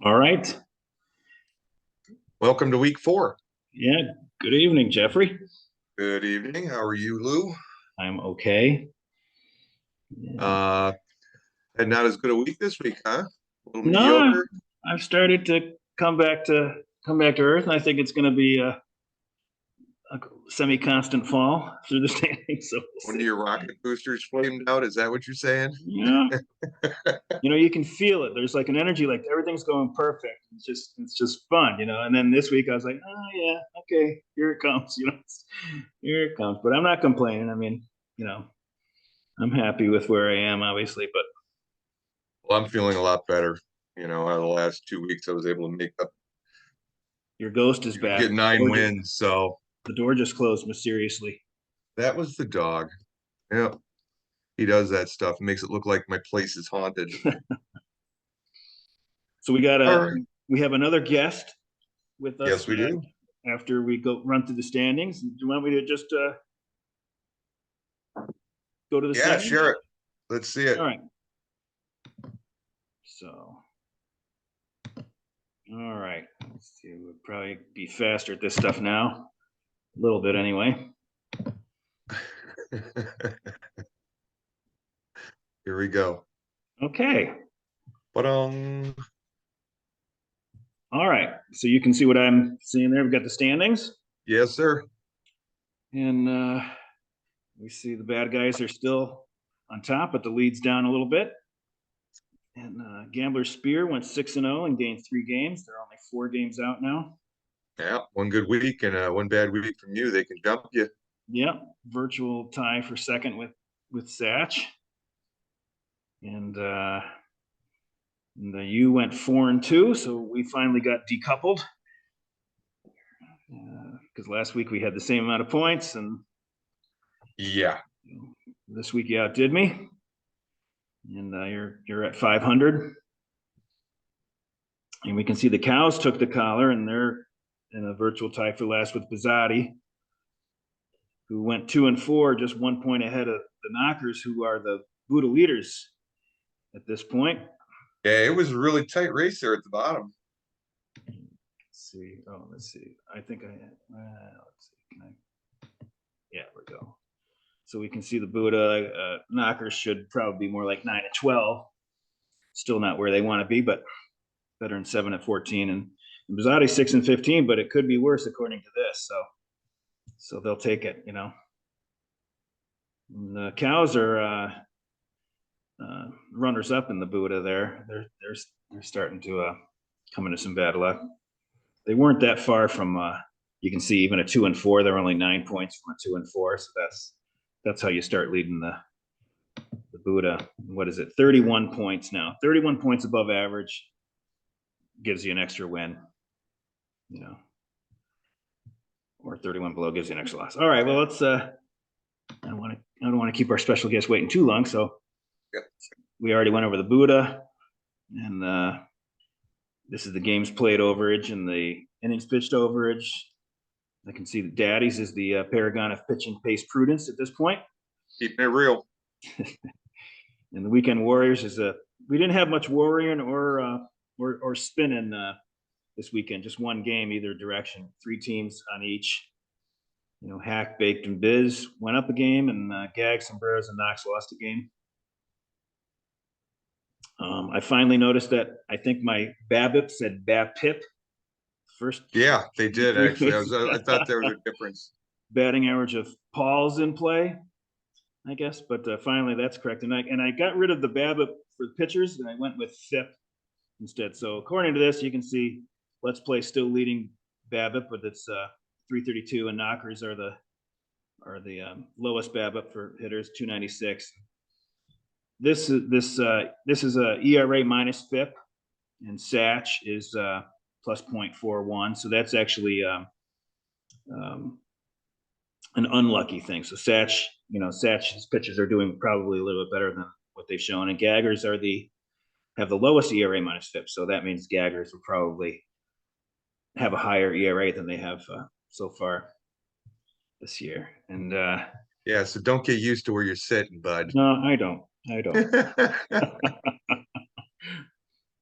All right. Welcome to week 4. Yeah. Good evening, Jeffrey. Good evening. How are you, Lou? I'm okay. Yeah. Uh, had not as good a week this week, huh? A little No, mediocre. I've started to come back to earth, and I think it's going to be a semi-constant fall through the standings. So we'll One of see. your rocket boosters flamed out. Is that what you're saying? Yeah. You can feel it. There's like an energy, like everything's going perfect. It's just fun. And then this week I was like, oh yeah, okay, here it comes. Here it comes. But I'm not complaining. I mean, you know, I'm happy with where I am, obviously, but Well, I'm feeling a lot better. Out of the last 2 weeks, I was able to make up, your ghost is get back. 9 wins. So The door just closed mysteriously. that was the dog. Yeah, he does that stuff. Makes it look like my place is haunted. So we got All a right. we have another guest with Yes, us we do. after we go run through the standings. Do you want me to just go to the Yeah, standings? share it. Let's see All it. right. So, all right. Let's see. We'll probably be faster at this stuff now. A little bit anyway. Here we go. Okay. But All right. So you can see what I'm seeing there. We've got the standings, yes, sir. and we see the bad guys are still on top, but the lead's down a little bit. And Gambler Spear went 6-0 and gained 3 games. They're only 4 games out now. Yeah, one good week and one bad week from you. They can jump you. Yep, virtual tie for second with Satch, and the U went 4-2, so we finally got decoupled because last week we had the same amount of points, and Yeah. this week you outdid me, and you're at 500, and we can see the Cows took the collar, and they're in a virtual tie for last with Bizzotti, who went 2-4, just 1 point ahead of the Knockers, who are the Buddha leaders at this point. Yeah, it was a really tight race there at the bottom. Let's see. Oh, let's see. I think I had. Let's see. Can I? Yeah, we go. So we can see the Buddha Knockers should probably be more like 9-12. Still not where they want to be, but better than 7-14. And Bizzotti 6-15, but it could be worse according to this. So they'll take it. And the Cows are runners up in the Buddha. They're starting to come into some bad luck. They weren't that far from. You can see even a 2-4. They're only 9 points from a 2-4. So that's how you start leading the Buddha. What is it? 31 points now. 31 points above average gives you an extra win. Or 31 below gives you an extra loss. All right. Well, let's. I don't want to keep our special guest waiting too long. So Yep. we already went over the Buddha, and this is the games played overage and the innings pitched overage. I can see the Daddies is the paragon of pitching pace prudence at this point. Keeping it real. And the Weekend Warriors is we didn't have much worrying or spinning this weekend. Just one game either direction. 3 teams on each. Hack, Baked, and Biz went up a game, and Gag, Sombreros, and Knox lost a game. I finally noticed that I think my BABIP said BAPIP first. Yeah, they did actually. I thought there was a difference. Batting average of Paul's in play, I guess, but finally that's correct. And I got rid of the BABIP for the pitchers, and I went with FIP instead. So according to this, you can see Let's Play still leading BABIP, but it's 332, and Knockers are the lowest BABIP for hitters, 296. This is a ERA minus FIP, and Satch is plus 0.41. So that's actually an unlucky thing. So Satch's pitchers are doing probably a little bit better than what they've shown, and Gaggers have the lowest ERA minus FIP. So that means Gaggers will probably have a higher ERA than they have so far this year. And Yeah, so don't get used to where you're sitting, bud. no, I don't.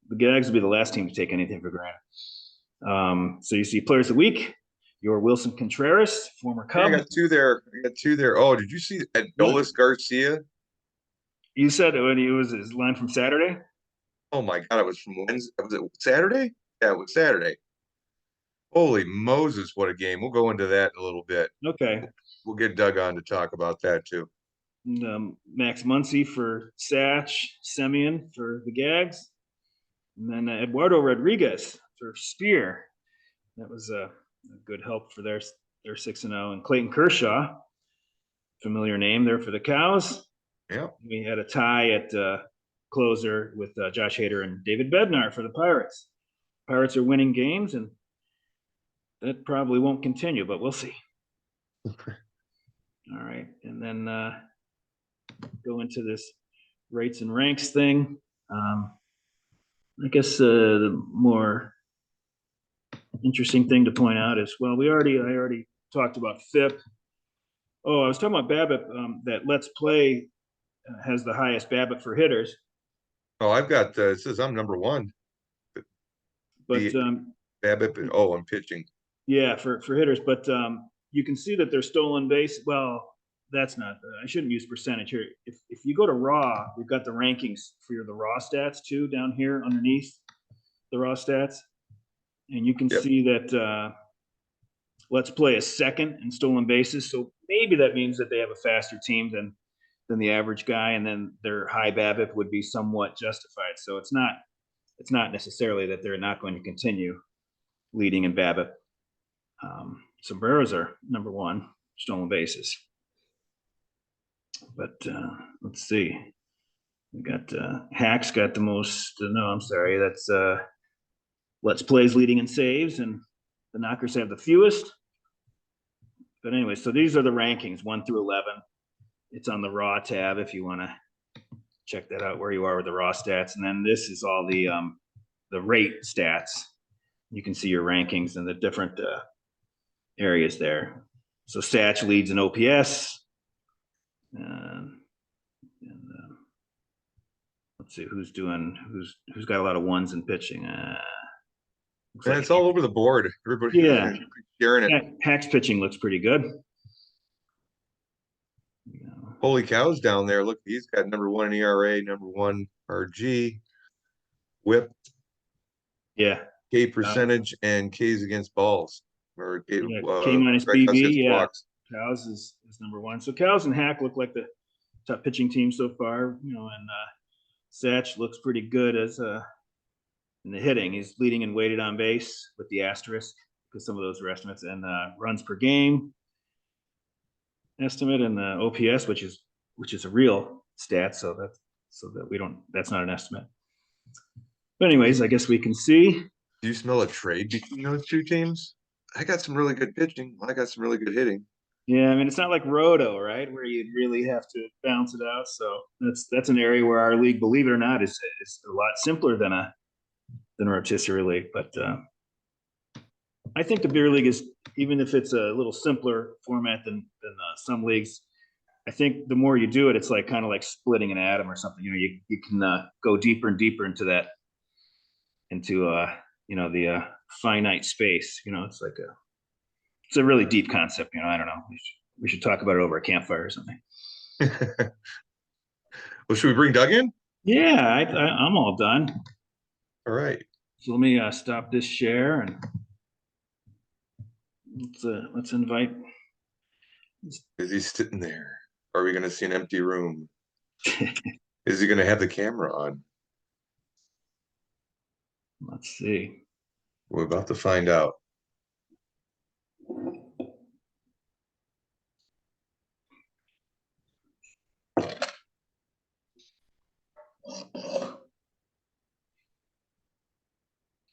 The the Gags will be the last team to take anything for granted. So you see players of the week, your Wilson Contreras, former Yeah, I Cub. got two there. I got two there. Oh, did you see Adolis Garcia? You said when he was his line from Saturday. Oh my God, it was from Wednesday. Was it Saturday? Yeah, it was Saturday. Holy Moses, what a game. We'll go into that in a little bit. Okay. We'll get Doug on to talk about that too. And, Max Muncy for Satch, Semyon for the Gags, and then Eduardo Rodriguez for Spear. That was a good help for their 6-0. And Clayton Kershaw, familiar name there for the Cows. Yeah. We had a tie at closer with Josh Hader and David Bednar for the Pirates. Pirates are winning games, and that probably won't continue, but we'll see. All right, and then go into this rates and ranks thing. I guess the more interesting thing to point out is, well, I already talked about FIP. Oh, I was talking about BABIP. That Let's Play has the highest BABIP for hitters. Oh, I've got it says I'm number one. But BABIP. Oh, I'm pitching. yeah, for hitters. But you can see that their stolen base. Well, that's not. I shouldn't use percentage here. If you go to raw, we've got the rankings for the raw stats too down here underneath the raw stats, and you can see that Let's Play is second in stolen bases. So maybe that means that they have a faster team than the average guy, and then their high BABIP would be somewhat justified. So it's not necessarily that they're not going to continue leading in BABIP. Sombreros are number one stolen bases. But let's see. We got Hack's got the most. No, I'm sorry. That's Let's Plays leading in saves, and the Knockers have the fewest. But anyway, so these are the rankings 1 through 11. It's on the raw tab if you want to check that out where you are with the raw stats. And then this is all the rate stats. You can see your rankings and the different areas there. So Satch leads in OPS. Let's see who's got a lot of ones in pitching. And it's all over the board. Everybody, yeah, sharing it. Hack's pitching looks pretty good. Holy cows down there. Look, he's got number one in ERA, number one RG, whip. Yeah. K percentage and K's against balls. Or K, K minus BB. Yeah. walks. Cows is number one. So Cows and Hack look like the top pitching team so far, and Satch looks pretty good as in the hitting. He's leading in weighted on base with the asterisk because some of those are estimates, and runs per game estimate, and the OPS, which is a real stat, so that we don't, that's not an estimate. But anyways, I guess we can see. Do you smell a trade between those two teams? I got some really good pitching. I got some really good hitting. Yeah, I mean, it's not like Roto, right, where you really have to balance it out. So that's an area where our league, believe it or not, is a lot simpler than a rotisserie league. But I think the beer league is, even if it's a little simpler format than some leagues, I think the more you do it, it's like kind of like splitting an atom or something. You can go deeper and deeper into that, into the finite space. It's a really deep concept. I don't know. We should talk about it over a campfire or something. Well, should we bring Doug in? Yeah, I'm all done. All right. So let me stop this share and let's invite. Is he sitting there? Are we going to see an empty room? Is he going to have the camera on? Let's see. We're about to find out.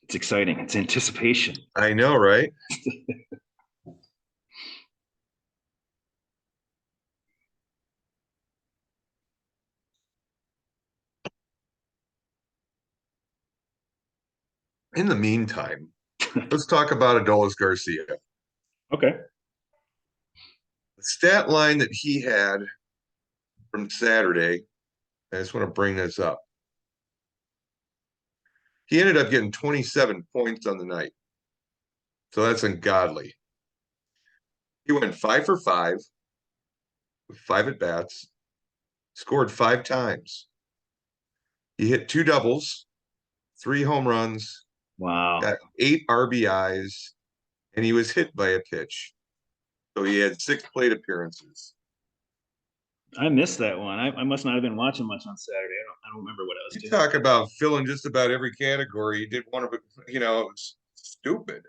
It's exciting. It's anticipation. I know, right? In the meantime, let's talk about Adolis Garcia. Okay. The stat line that he had from Saturday, I just want to bring this up. He ended up getting 27 points on the night. So that's ungodly. He went 5 for 5 with 5 at bats, scored 5 times. He hit 2 doubles, 3 home runs, Wow. got 8 RBIs, and he was hit by a pitch. So he had 6 plate appearances. I missed that one. I must not have been watching much on Saturday. I don't remember what I was You doing. talk about filling just about every category. He did one of it, it was stupid.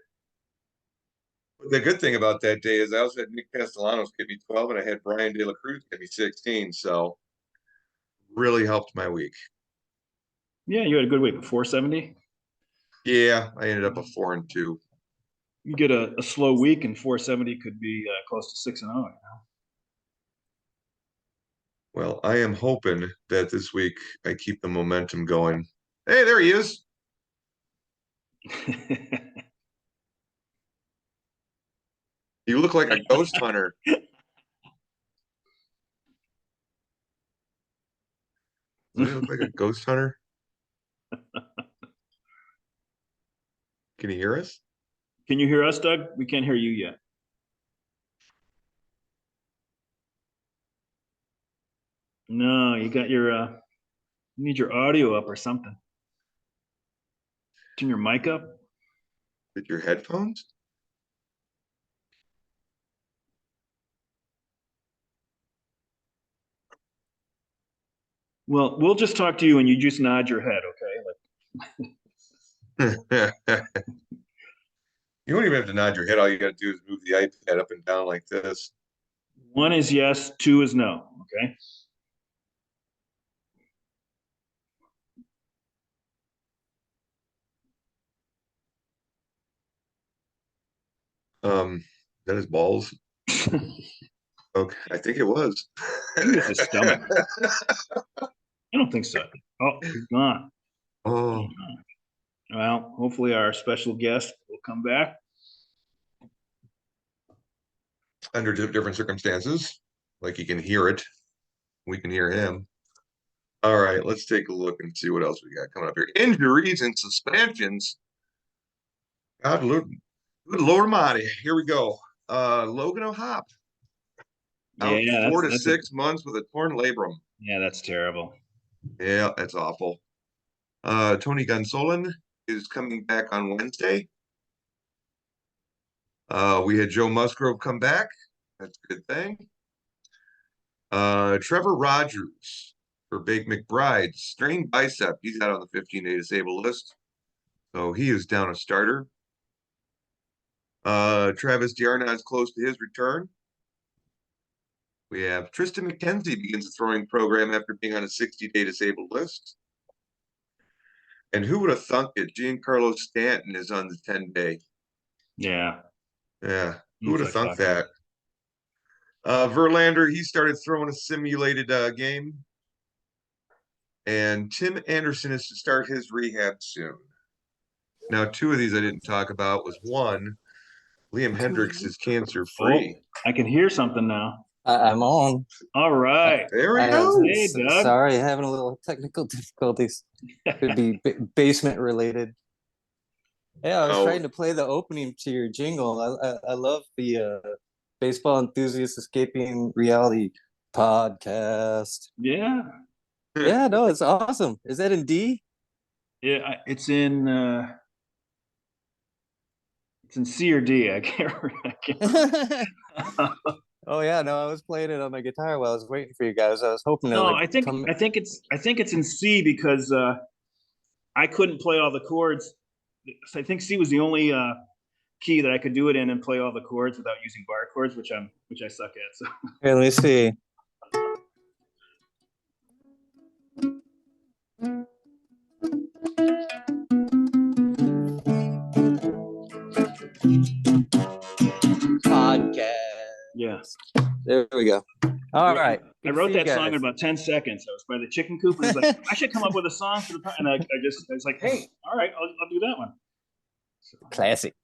But the good thing about that day is I also had Nick Castellanos give me 12 and I had Brian De La Cruz give me 16. So really helped my week. Yeah, you had a good week. 470. Yeah, I ended up a 4-2. You get a slow week, and 470 could be close to 6-0. Well, I am hoping that this week I keep the momentum going. Hey, there he is. You look like a ghost hunter. Does he look like a ghost hunter? Can you hear us? Can you hear us, Doug? We can't hear you yet. No, you got your you need your audio up or something. Turn your mic up. With your headphones? Well, we'll just talk to you and you just nod your head, okay? You don't even have to nod your head. All you got to do is move the iPad up and down like this. One is yes, two is no, okay? That is balls. Okay, I think it was. I think it's his stomach. I don't think so. Oh, he's gone. Oh, Well, hopefully our special guest will come back. under different circumstances, like you can hear it. We can hear him. All right, let's take a look and see what else we got coming up here. Injuries and suspensions. God, good Lord Almighty. Here we go. Logan O'Hop out Yeah, 4 to that's 6 months with a torn labrum. yeah, that's terrible. Yeah, that's awful. Tony Gonsolin is coming back on Wednesday. We had Joe Musgrove come back. That's a good thing. Trevor Rogers for Baked McBride, strained bicep. He's out on the 15-day disabled list. So he is down a starter. Travis D'Arnaud's close to his return. We have Tristan McKenzie begins a throwing program after being on a 60-day disabled list. And who would have thunk it? Giancarlo Stanton is on the 10-day. Yeah. Yeah, who would have Looks thunk like that? Verlander, he started throwing a simulated game. And Tim Anderson is to start his rehab soon. Now, 2 of these I didn't talk about was one, Liam Hendricks is cancer free. Oh, I can hear something now. I'm on. All right. There we go. Hey, Doug. Sorry, having a little technical difficulties. Could be basement related. Yeah, I was trying to play the opening to your jingle. I love the Baseball Enthusiast Escaping Reality podcast. Yeah. Yeah, no, it's awesome. Is that in D? Yeah, it's in C or D. I can't remember. Oh yeah, no, I was playing it on my guitar while I was waiting for you guys. I was hoping to No, like I think it's in C because I couldn't play all the chords. I think C was the only key that I could do it in and play all the chords without using bar chords, which I suck at. So Here, let me see. Podcast. yeah. There we go. All right. I wrote that song in about 10 seconds. I was by the chicken coop and I was like, I should come up with a song for the and I was like, hey, all right, I'll do that one. So. Classic.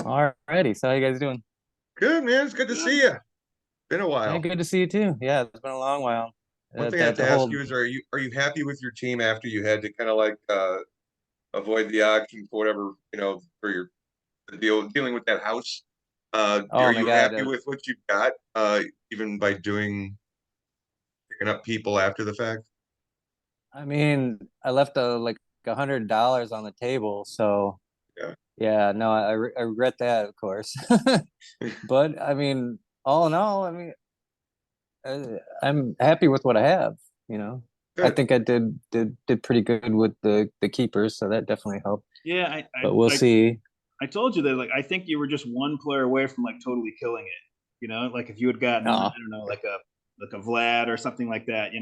All righty. So how you guys doing? Good, man. It's good to see you. Been a while. Yeah, good to see you too. Yeah, it's been a long while. One thing I have the to ask whole you is, are you happy with your team after you had to kind of like avoid the auction for whatever, for your dealing with that house? oh Are my you God. happy with what you've got, even by picking up people after the fact? I mean, I left like $100 on the table, so Yeah. yeah, no, I regret that, of course. But I mean, all in all, I mean, I'm happy with what I have. You know, I Good. think I did pretty good with the keepers, so that definitely helped. Yeah, But we'll I see. I told you that, like, I think you were just one player away from like totally killing it. Like if you had gotten, I Oh, don't know, like a Vlad or something like that,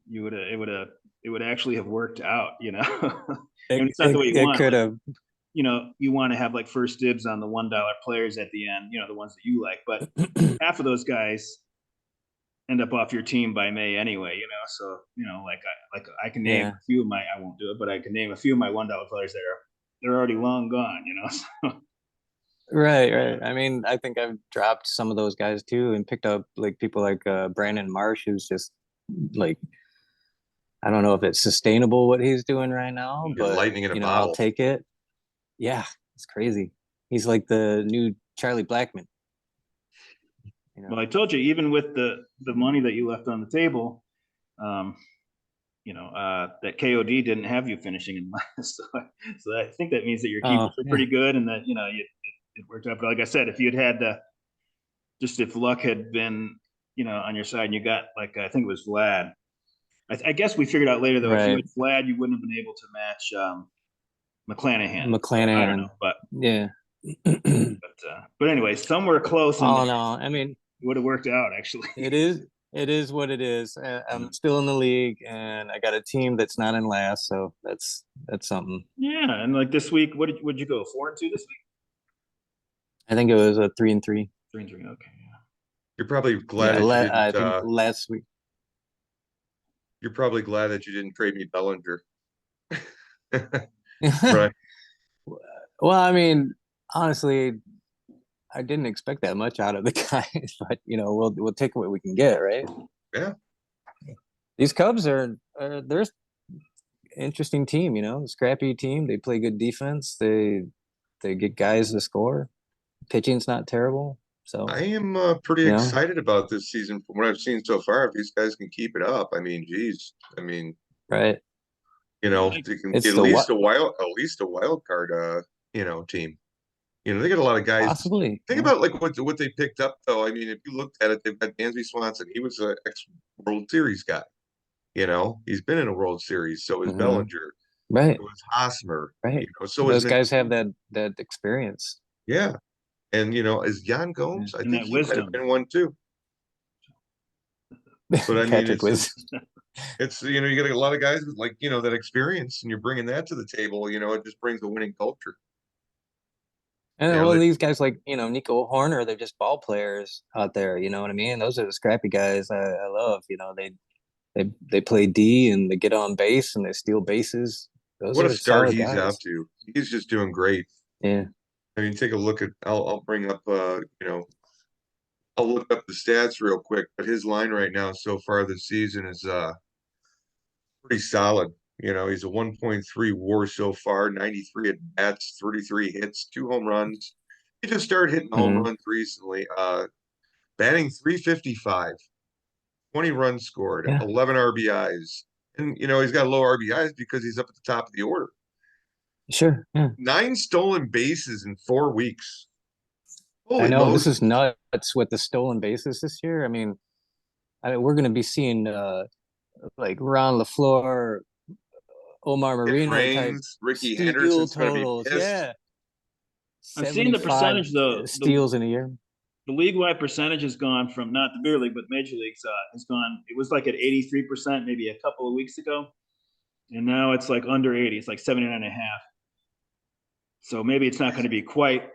you would have it would actually have worked out. And it's not the way you it want. could Like, have. you want to have like first dibs on the $1 players at the end, the ones that you like. But half of those guys end up off your team by May anyway. So like I can name Yeah. a few of my, I won't do it, but I can name a few of my $1 players that they're already long gone. So Right, right. I mean, I think I've dropped some of those guys too and picked up like people like Brandon Marsh, who's just like I don't know if it's sustainable what he's doing right now, You're but lightning in a I'll bottle. take it. Yeah, it's crazy. He's like the new Charlie Blackman. well, I told you, even with the money that you left on the table, um, that KOD didn't have you finishing in last. So I think that means that your Oh, keepers are yeah. pretty good, and that it worked out. But like I said, if you'd had just if luck had been on your side, and you got, like, I think it was Vlad. I guess we figured out later though, if you Right. had Vlad, you wouldn't have been able to match McClanahan. So I don't McClanahan. know, but Yeah. but anyway, somewhere close in there, All in it all, I mean, would have worked out actually. it is what it is. I'm still in the league and I got a team that's not in last, so that's something. Yeah, and like this week, would you go 4-2 this week? I think it was a 3-3. 3-3. Okay. You're probably glad Yeah, that you I didn't. think last week. You're probably glad that you didn't trade me Bellinger. Right. Well, I mean, honestly, I didn't expect that much out of the guy, but we'll take what we can get, right? Yeah. These Cubs they're an interesting team, scrappy team. They play good defense. They get guys to score. Pitching's not terrible. So, I am pretty you know, excited about this season from what I've seen so far. If these guys can keep it up, I mean, geez, I mean, right. they can get It's the what at least a wild card, team. They got a lot of guys. possibly. Think Yeah. about like what they picked up though. I mean, if you looked at it, they've got Dansby Swanson. He was an ex World Series guy. He's been in a World Series. So is Hmm. Bellinger. Right. So is Hosmer. Right. So is Those guys have Mancini. that experience. Yeah. And is Jan Yeah. Gomes? I And think that he might have wisdom. been one too. But I mean, Patrick it's was. just you got a lot of guys with like that experience, and you're bringing that to the table. It just brings a winning culture. And You know well, that these guys like Nico Horner, they're just ball players out there. You know what I mean? Those are the scrappy guys I love. They play D and they get on base and they steal bases. Those what a are start solid he's out guys. to. He's just doing great. Yeah. I mean, take a look at. I'll bring up. I'll look up the stats real quick. But his line right now so far this season is pretty solid. He's a 1.3 WAR so far, 93 at bats, 33 hits, 2 home runs. He just started hitting home Hmm. runs recently. Batting 355, 20 runs scored, Yeah. 11 RBIs. And he's got low RBIs because he's up at the top of the order. Sure. Yeah. 9 stolen bases in 4 weeks. I Holy know this is Moses. nuts with the stolen bases this year. We're going to be seeing like Ron LaFleur, Omar It Marino type rains. Ricky steal Henderson's going to be totals. pissed. Yeah. I'm seeing the 75 percentage though. steals in a year. The league-wide percentage has gone from, not the beer league, but major leagues, has gone. It was like at 83% maybe a couple of weeks ago, and now it's like under 80. It's like 79.5. So maybe it's not going to be quite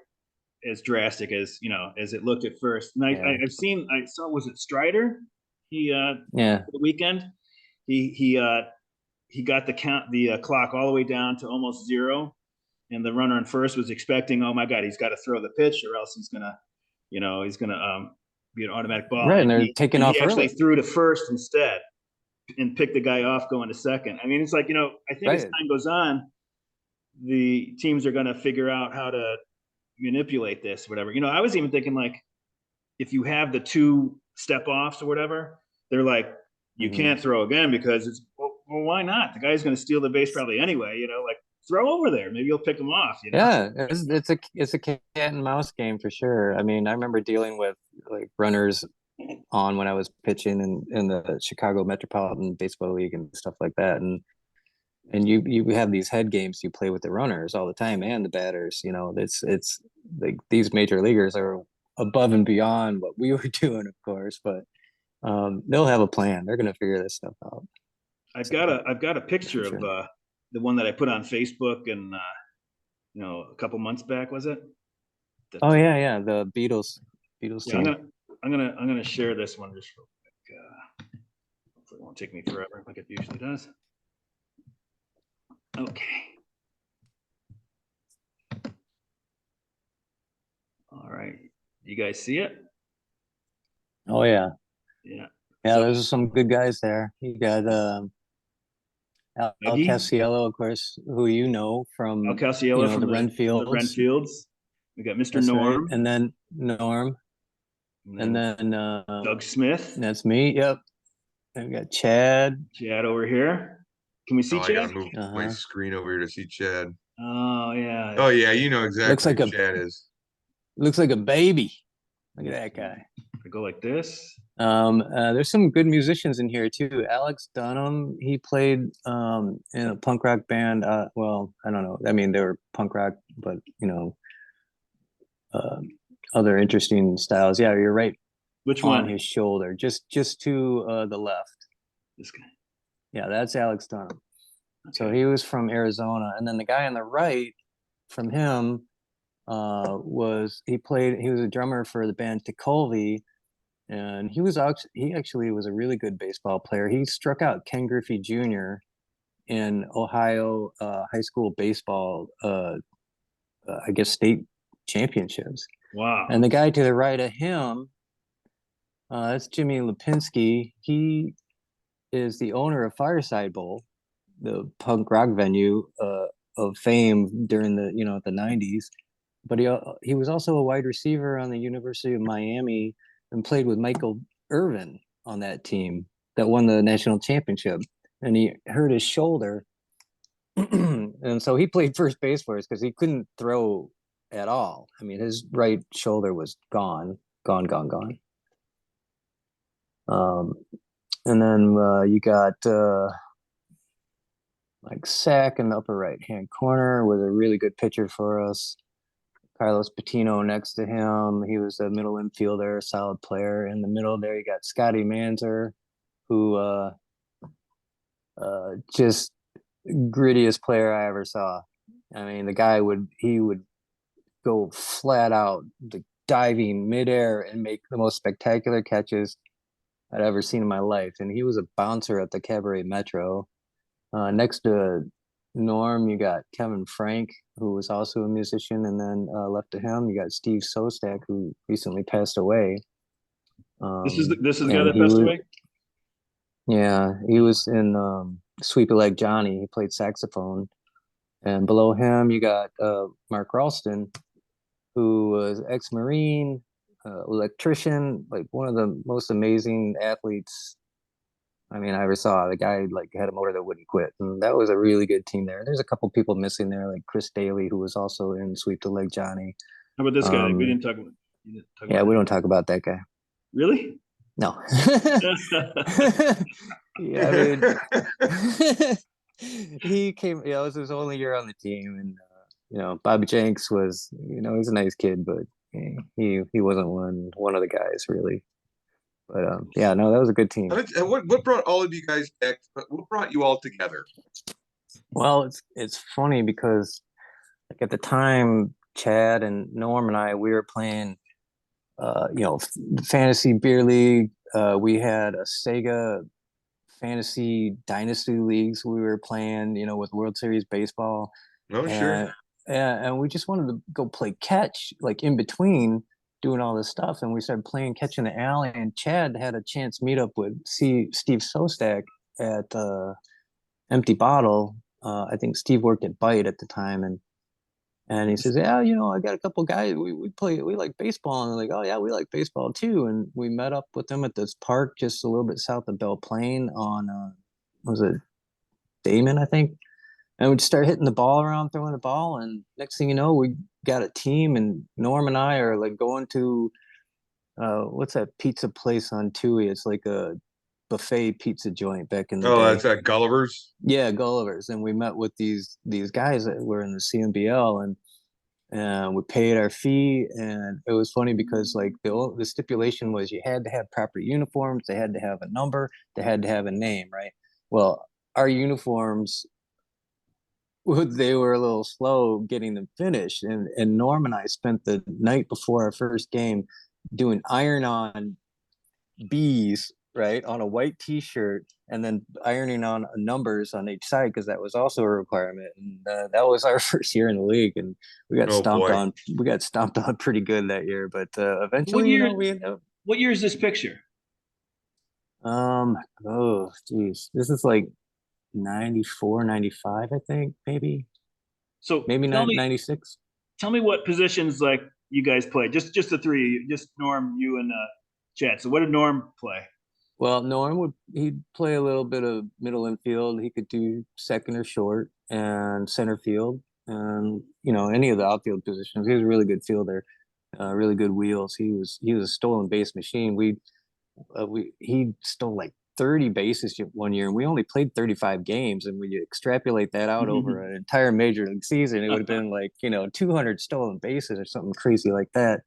as drastic as it looked at first. And Yeah. I saw, was it Strider? He Yeah. for the weekend, he got the clock all the way down to almost zero, and the runner on first was expecting, oh my God, he's got to throw the pitch or else he's gonna be an automatic ball, Right. and And they're he taking and he off actually early. threw to first instead. and pick the guy off going to second. I mean, it's like, I think as Right. time goes on, the teams are going to figure out how to manipulate this, whatever. I was even thinking like, if you have the 2 step offs or whatever, they're like, you can't throw again because it's, well, why not? The guy's going to steal the base probably anyway, like throw over there. Maybe you'll pick him off, Yeah, it's a cat and mouse game for sure. I mean, I remember dealing with like runners on when I was pitching in the Chicago Metropolitan Baseball League and stuff like that. And you have these head games you play with the runners all the time and the batters. It's like these major leaguers are above and beyond what we were doing, of course, but they'll have a plan. They're gonna figure this stuff out. I've got a picture of Sure. the one that I put on Facebook and a couple months back, was it? That, Oh yeah, the Beatles yeah, team. I'm gonna share this one just real quick. Hopefully it won't take me forever like it usually does. Okay. All right. You guys see it? Oh yeah. Yeah. Yeah, So, there's some good guys there. You got Al Dougie, Casiello, of course, who Al from Casiello the from the Renfields. Renfields. We got Mr. That's right. Norm, And then Norm, and and then then Doug Smith, that's me. Yep. And we got Chad. Chad over here. Can we see Oh, I gotta Chad? move my Uh-huh. screen over here to see Chad. Oh yeah. Oh yeah, you know Looks exactly like who a Chad is. baby. Look at that guy. I go like this. There's some good musicians in here too. Alex Dunham, he played in a punk rock band. Well, I don't know. I mean, they were punk rock, but uh, other interesting styles. Yeah, you're right. Which On one? his shoulder, just to the left. This guy. Yeah, that's Alex Dunham. So Okay. he was from Arizona, and then the guy on the right from him he was a drummer for the band Ticolvi, and he actually was a really good baseball player. He struck out Ken Griffey Jr. in Ohio high school baseball, I guess state championships. Wow. And the guy to the right of him, that's Jimmy Lipinski. He is the owner of Fireside Bowl, the punk rock venue of fame during the 90s. But he was also a wide receiver on the University of Miami and played with Michael Irvin on that team that won the national championship. And he hurt his shoulder. And so he played first base for us because he couldn't throw at all. I mean, his right shoulder was gone. And then you got Mike Sack in the upper right hand corner was a really good pitcher for us. Carlos Patino next to him. He was a middle infielder, a solid player. In the middle there, you got Scotty Manzer, who just grittiest player I ever saw. I mean, the guy would go flat out, diving midair and make the most spectacular catches I'd ever seen in my life. And he was a bouncer at the Cabaret Metro. Next to Norm, you got Kevin Frank, who was also a musician, and then left to him, you got Steve Sostak, who recently passed away. This is the guy And that passed away. Yeah, he was in Sweep It Like Johnny. He played saxophone. And below him, you got Mark Ralston, who was ex-Marine, electrician, like one of the most amazing athletes I mean, I ever saw. The guy like had a motor that wouldn't quit, and that was a really good team there. There's a couple people missing there, like Chris Daly, who was also in Sweep the Leg Johnny. How about this guy? We didn't talk about. Yeah, we don't talk about that guy. Really? No. Yeah, I mean, he came. Yeah, it was his only year on the team, and Bobby Jenks was, he's a nice kid, but he wasn't one of the guys really. But yeah, no, that was a good team. What brought all of you guys back? What brought you all together? Well, it's funny because like at the time, Chad and Norm and we were playing, fantasy beer league. We had a Sega fantasy dynasty leagues we were playing, with World Series baseball. Oh, sure. And we just wanted to go play catch, like in between doing all this stuff. And we started playing catch in the alley. And Chad had a chance meet up with Steve Sostak at Empty Bottle. I think Steve worked at Bite at the time, and he says, "Yeah, I got a couple guys. We like baseball." And they're like, "Oh yeah, we like baseball too." And we met up with them at this park just a little bit south of Belle Plaine on was it Damon, I think. And we just started hitting the ball around, throwing the ball, and next thing you know, we got a team. And Norm and I are like going to what's that pizza place on Tui? It's like a buffet pizza joint back in the Oh, day. that's at Gulliver's. Yeah, Gulliver's. And we met with these guys that were in the CMBL, and we paid our fee. And it was funny because like the stipulation was you had to have proper uniforms, they had to have a number, they had to have a name, right? Well, our uniforms, they were a little slow getting them finished, and Norm and I spent the night before our first game doing iron on B's, right, on a white t-shirt, and then ironing on numbers on each side because that was also a requirement. And that was our first year in the league, and we got Oh stomped boy. on. We got stomped on pretty good that year, but What eventually, year? we ended up. What year is this picture? Oh, geez, this is like 94, 95, I think, So maybe tell not me, 96. tell me what positions like you guys play. Just the three, just Norm, you, and Chad. So what did Norm play? Well, he'd play a little bit of middle infield. He could do second or short and center field, and any of the outfield positions. He was a really good fielder, really good wheels. He was a stolen base machine. He stole like 30 bases one year, and we only played 35 games. And when you extrapolate that out over an entire major league season, it would have been like 200 stolen bases or something crazy like that.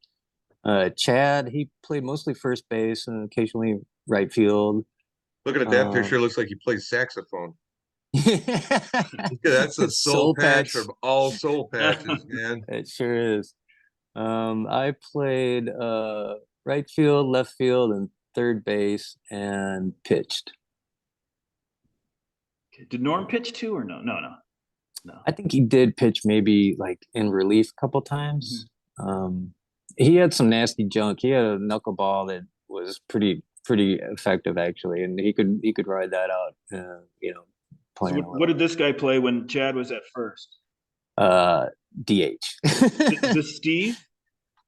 Chad, he played mostly first base and occasionally right field. Looking at that picture, it looks like he plays saxophone. That's a soul Soul patch patch. from all soul patches, man. It sure is. I played right field, left field, and third base, and pitched. Did Norm pitch too, or no? No, no, no. I think he did pitch maybe like in relief a couple times. He had some nasty junk. He had a knuckleball that was pretty effective actually, and he could ride that out. So Playing a what little. did this guy play when Chad was at first? Uh, DH. Is this Steve?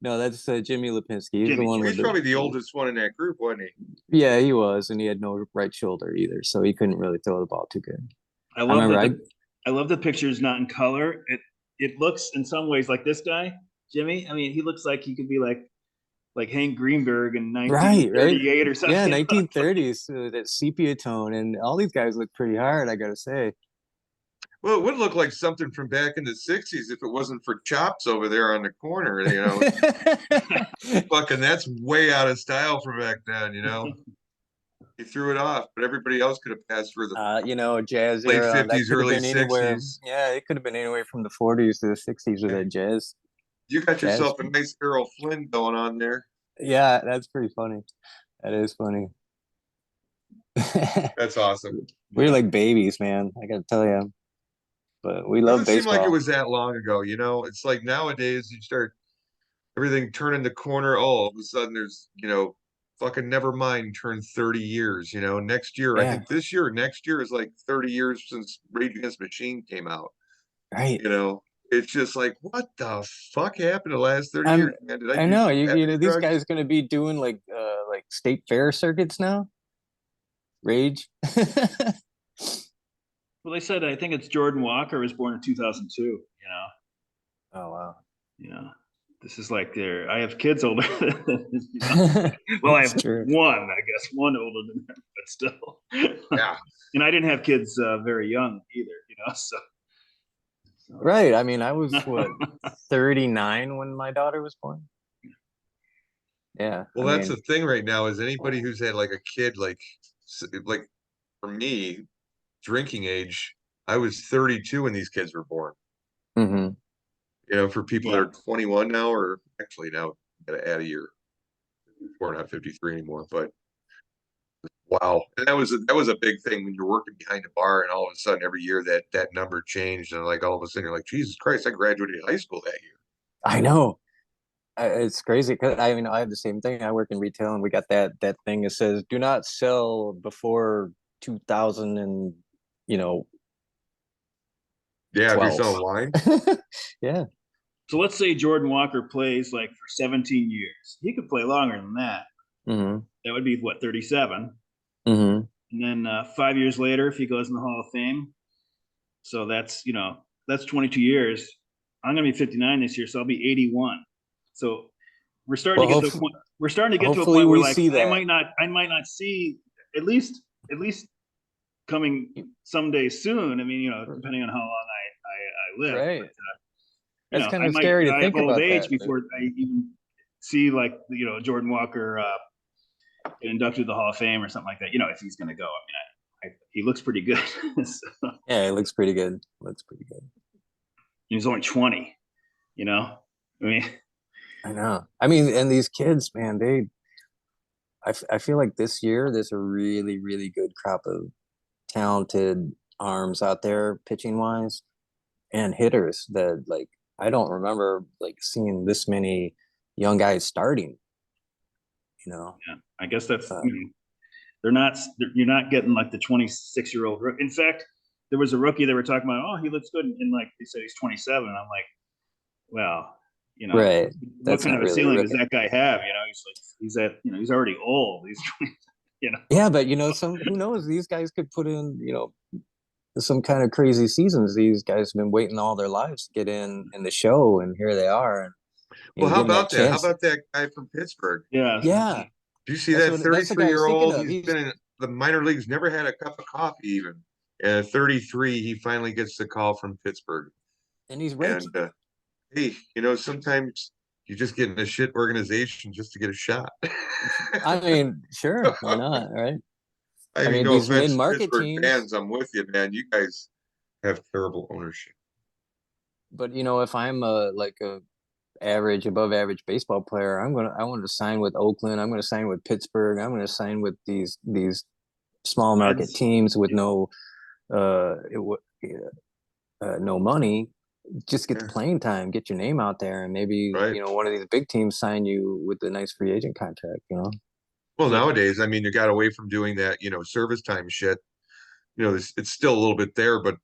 No, that's Jimmy Lipinski. He's the Jimmy. one Well, with he's probably the oldest one in that group, wasn't he? Yeah, he was, and he had no right shoulder either, so he couldn't really throw the ball too good. I I love remember that I I love the picture is not in color. It looks in some ways like this guy, Jimmy. I mean, he looks like he could be like Hank Greenberg in right. 1938 or Yeah, something. 1930s, that sepia tone, and all these guys look pretty hard, I gotta say. Well, it would look like something from back in the 60s if it wasn't for Chops over there on the corner, Fucking that's way out of style for back then. He threw it off, but everybody else could have passed for the Jazz late era, that 50s, could have early been anywhere. 60s. Yeah, it could have been anywhere from the 40s to the 60s with that You got jazz. yourself a nice Errol Flynn going on there. Yeah, that's pretty funny. That is funny. That's awesome. We're like babies, man. I gotta tell you. But we love Doesn't seem like it baseball. was that long ago. It's like nowadays you start everything turning the corner. All of a sudden there's fucking never mind turn 30 years. Next year, I Yeah, think this year, next year is like 30 years since Rage Against the Machine came out. right. It's just like, what the fuck happened the last 30 I'm years, man? Did I I do know some you heavy know these drugs? guys gonna be doing like state fair circuits now. Rage. Well, they said I think it's Jordan Walker was born in 2002. Oh wow. You know, this is like their. I have kids older. Well, I That's have true. one, I guess, one older than them, but still. Yeah. And I didn't have kids very young either. So. Right. I mean, I was what 39 when my daughter was born. Yeah. Well, I that's mean, the thing right now is anybody who's had like a kid, like for me, drinking age, I was 32 when these kids were born. mhm. For people that Yeah. are 21 now, or actually now, gotta add a year. We're not 53 anymore, but wow. And that was a big thing when you're working behind a bar and all of a sudden every year that number changed. And like all of a sudden you're like, Jesus Christ, I graduated high school that year. I know. It's crazy because I have the same thing. I work in retail, and we got that thing that says do not sell before 2000 and Yeah, if you're 12. selling wine. Yeah. So let's say Jordan Walker plays like for 17 years. He could play longer than that. Mm-hmm. That would be what, 37? Mm-hmm. And then 5 years later, if he goes in the Hall of Fame, so that's 22 years. I'm gonna be 59 this year, so I'll be 81. So we're starting Well, to get to a point. We're starting to get to a hopefully point where we like see I that. might not see at least coming someday soon. I mean, depending on how long I live. Right. But, That's kind I of might scary to die of think old about age that. before I even see like Jordan Walker get inducted to the Hall of Fame or something like that. If he's going to go. I mean, he looks pretty good. So, Yeah, it looks pretty good. Looks pretty good. he's only 20. I mean, I know. I mean, and these kids, man, I feel like this year there's a really, really good crop of talented arms out there pitching wise and hitters that like I don't remember like seeing this many young guys starting, yeah, I guess that's Uh, you're not getting like the 26-year-old. In fact, there was a rookie they were talking about. Oh, he looks good, and like they said he's 27. I'm like, well, right. what That's kind not of a really a ceiling rookie. does that guy have? He's already old. He's 20, Yeah, but who knows? These guys could put in, some kind of crazy seasons. These guys have been waiting all their lives to get in the show, and here they are, and Well, how getting that about that? How chance. about that guy from Pittsburgh? Yeah, Yeah, Do you see that's that what that's the guy I was 33-year thinking old? of. He's been in the minor leagues, never had a cup of coffee even. And at 33, he finally gets the call from Pittsburgh. And he's And raking. hey, sometimes you just get in a shit organization just to get a shot. I mean, sure, why not, right? I I mean, mean, no these offense to mid-market Pittsburgh teams, fans, I'm with you, man. You guys have terrible ownership. but if I'm a above average baseball player, I want to sign with Oakland. I'm going to sign with Pittsburgh. I'm going to sign with these small market Reds. teams with no money. Just get the Yeah, playing time, get your name out there, and maybe right. one of these big teams sign you with a nice free agent contract. Well, So nowadays, I mean, you got away from doing that, service time shit. It's still a little bit there, but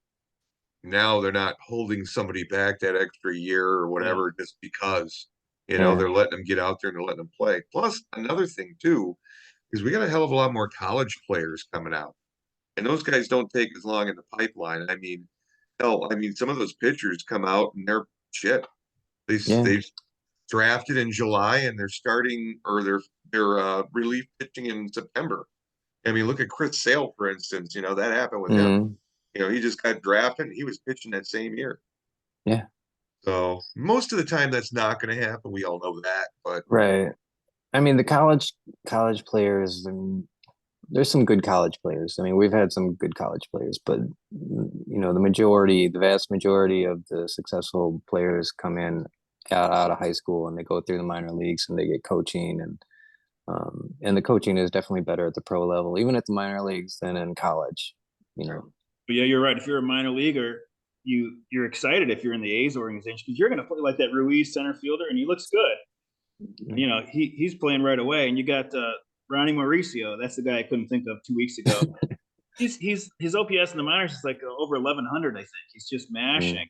now they're not holding somebody back that extra year or yeah, whatever just because Yeah, they're letting them get out there and they're letting them play. Plus, another thing too is we got a hell of a lot more college players coming out, and those guys don't take as long in the pipeline. I mean, hell, some of those pitchers come out and they're shit. yeah, They drafted in July and they're starting or they're relief pitching in September. I mean, look at Chris Sale, for instance. That happened with him. mm, He just got drafted and he was pitching that same year. yeah, So most of the time that's not going to happen. We all know that, but right. I mean, the college players, and there's some good college players. I mean, we've had some good college players, but the vast majority of the successful players come in out of high school and they go through the minor leagues and they get coaching and the coaching is definitely better at the pro level, even at the minor leagues than in college. You know, but yeah, you're right. If you're a minor leaguer, you're excited if you're in the A's organization because you're going to play like that Ruiz center fielder, and he looks good. He's playing right away, and you got Ronnie Mauricio. That's the guy I couldn't think of 2 weeks ago. He's his OPS in the minors is like over 1100. I think he's just Mm. mashing,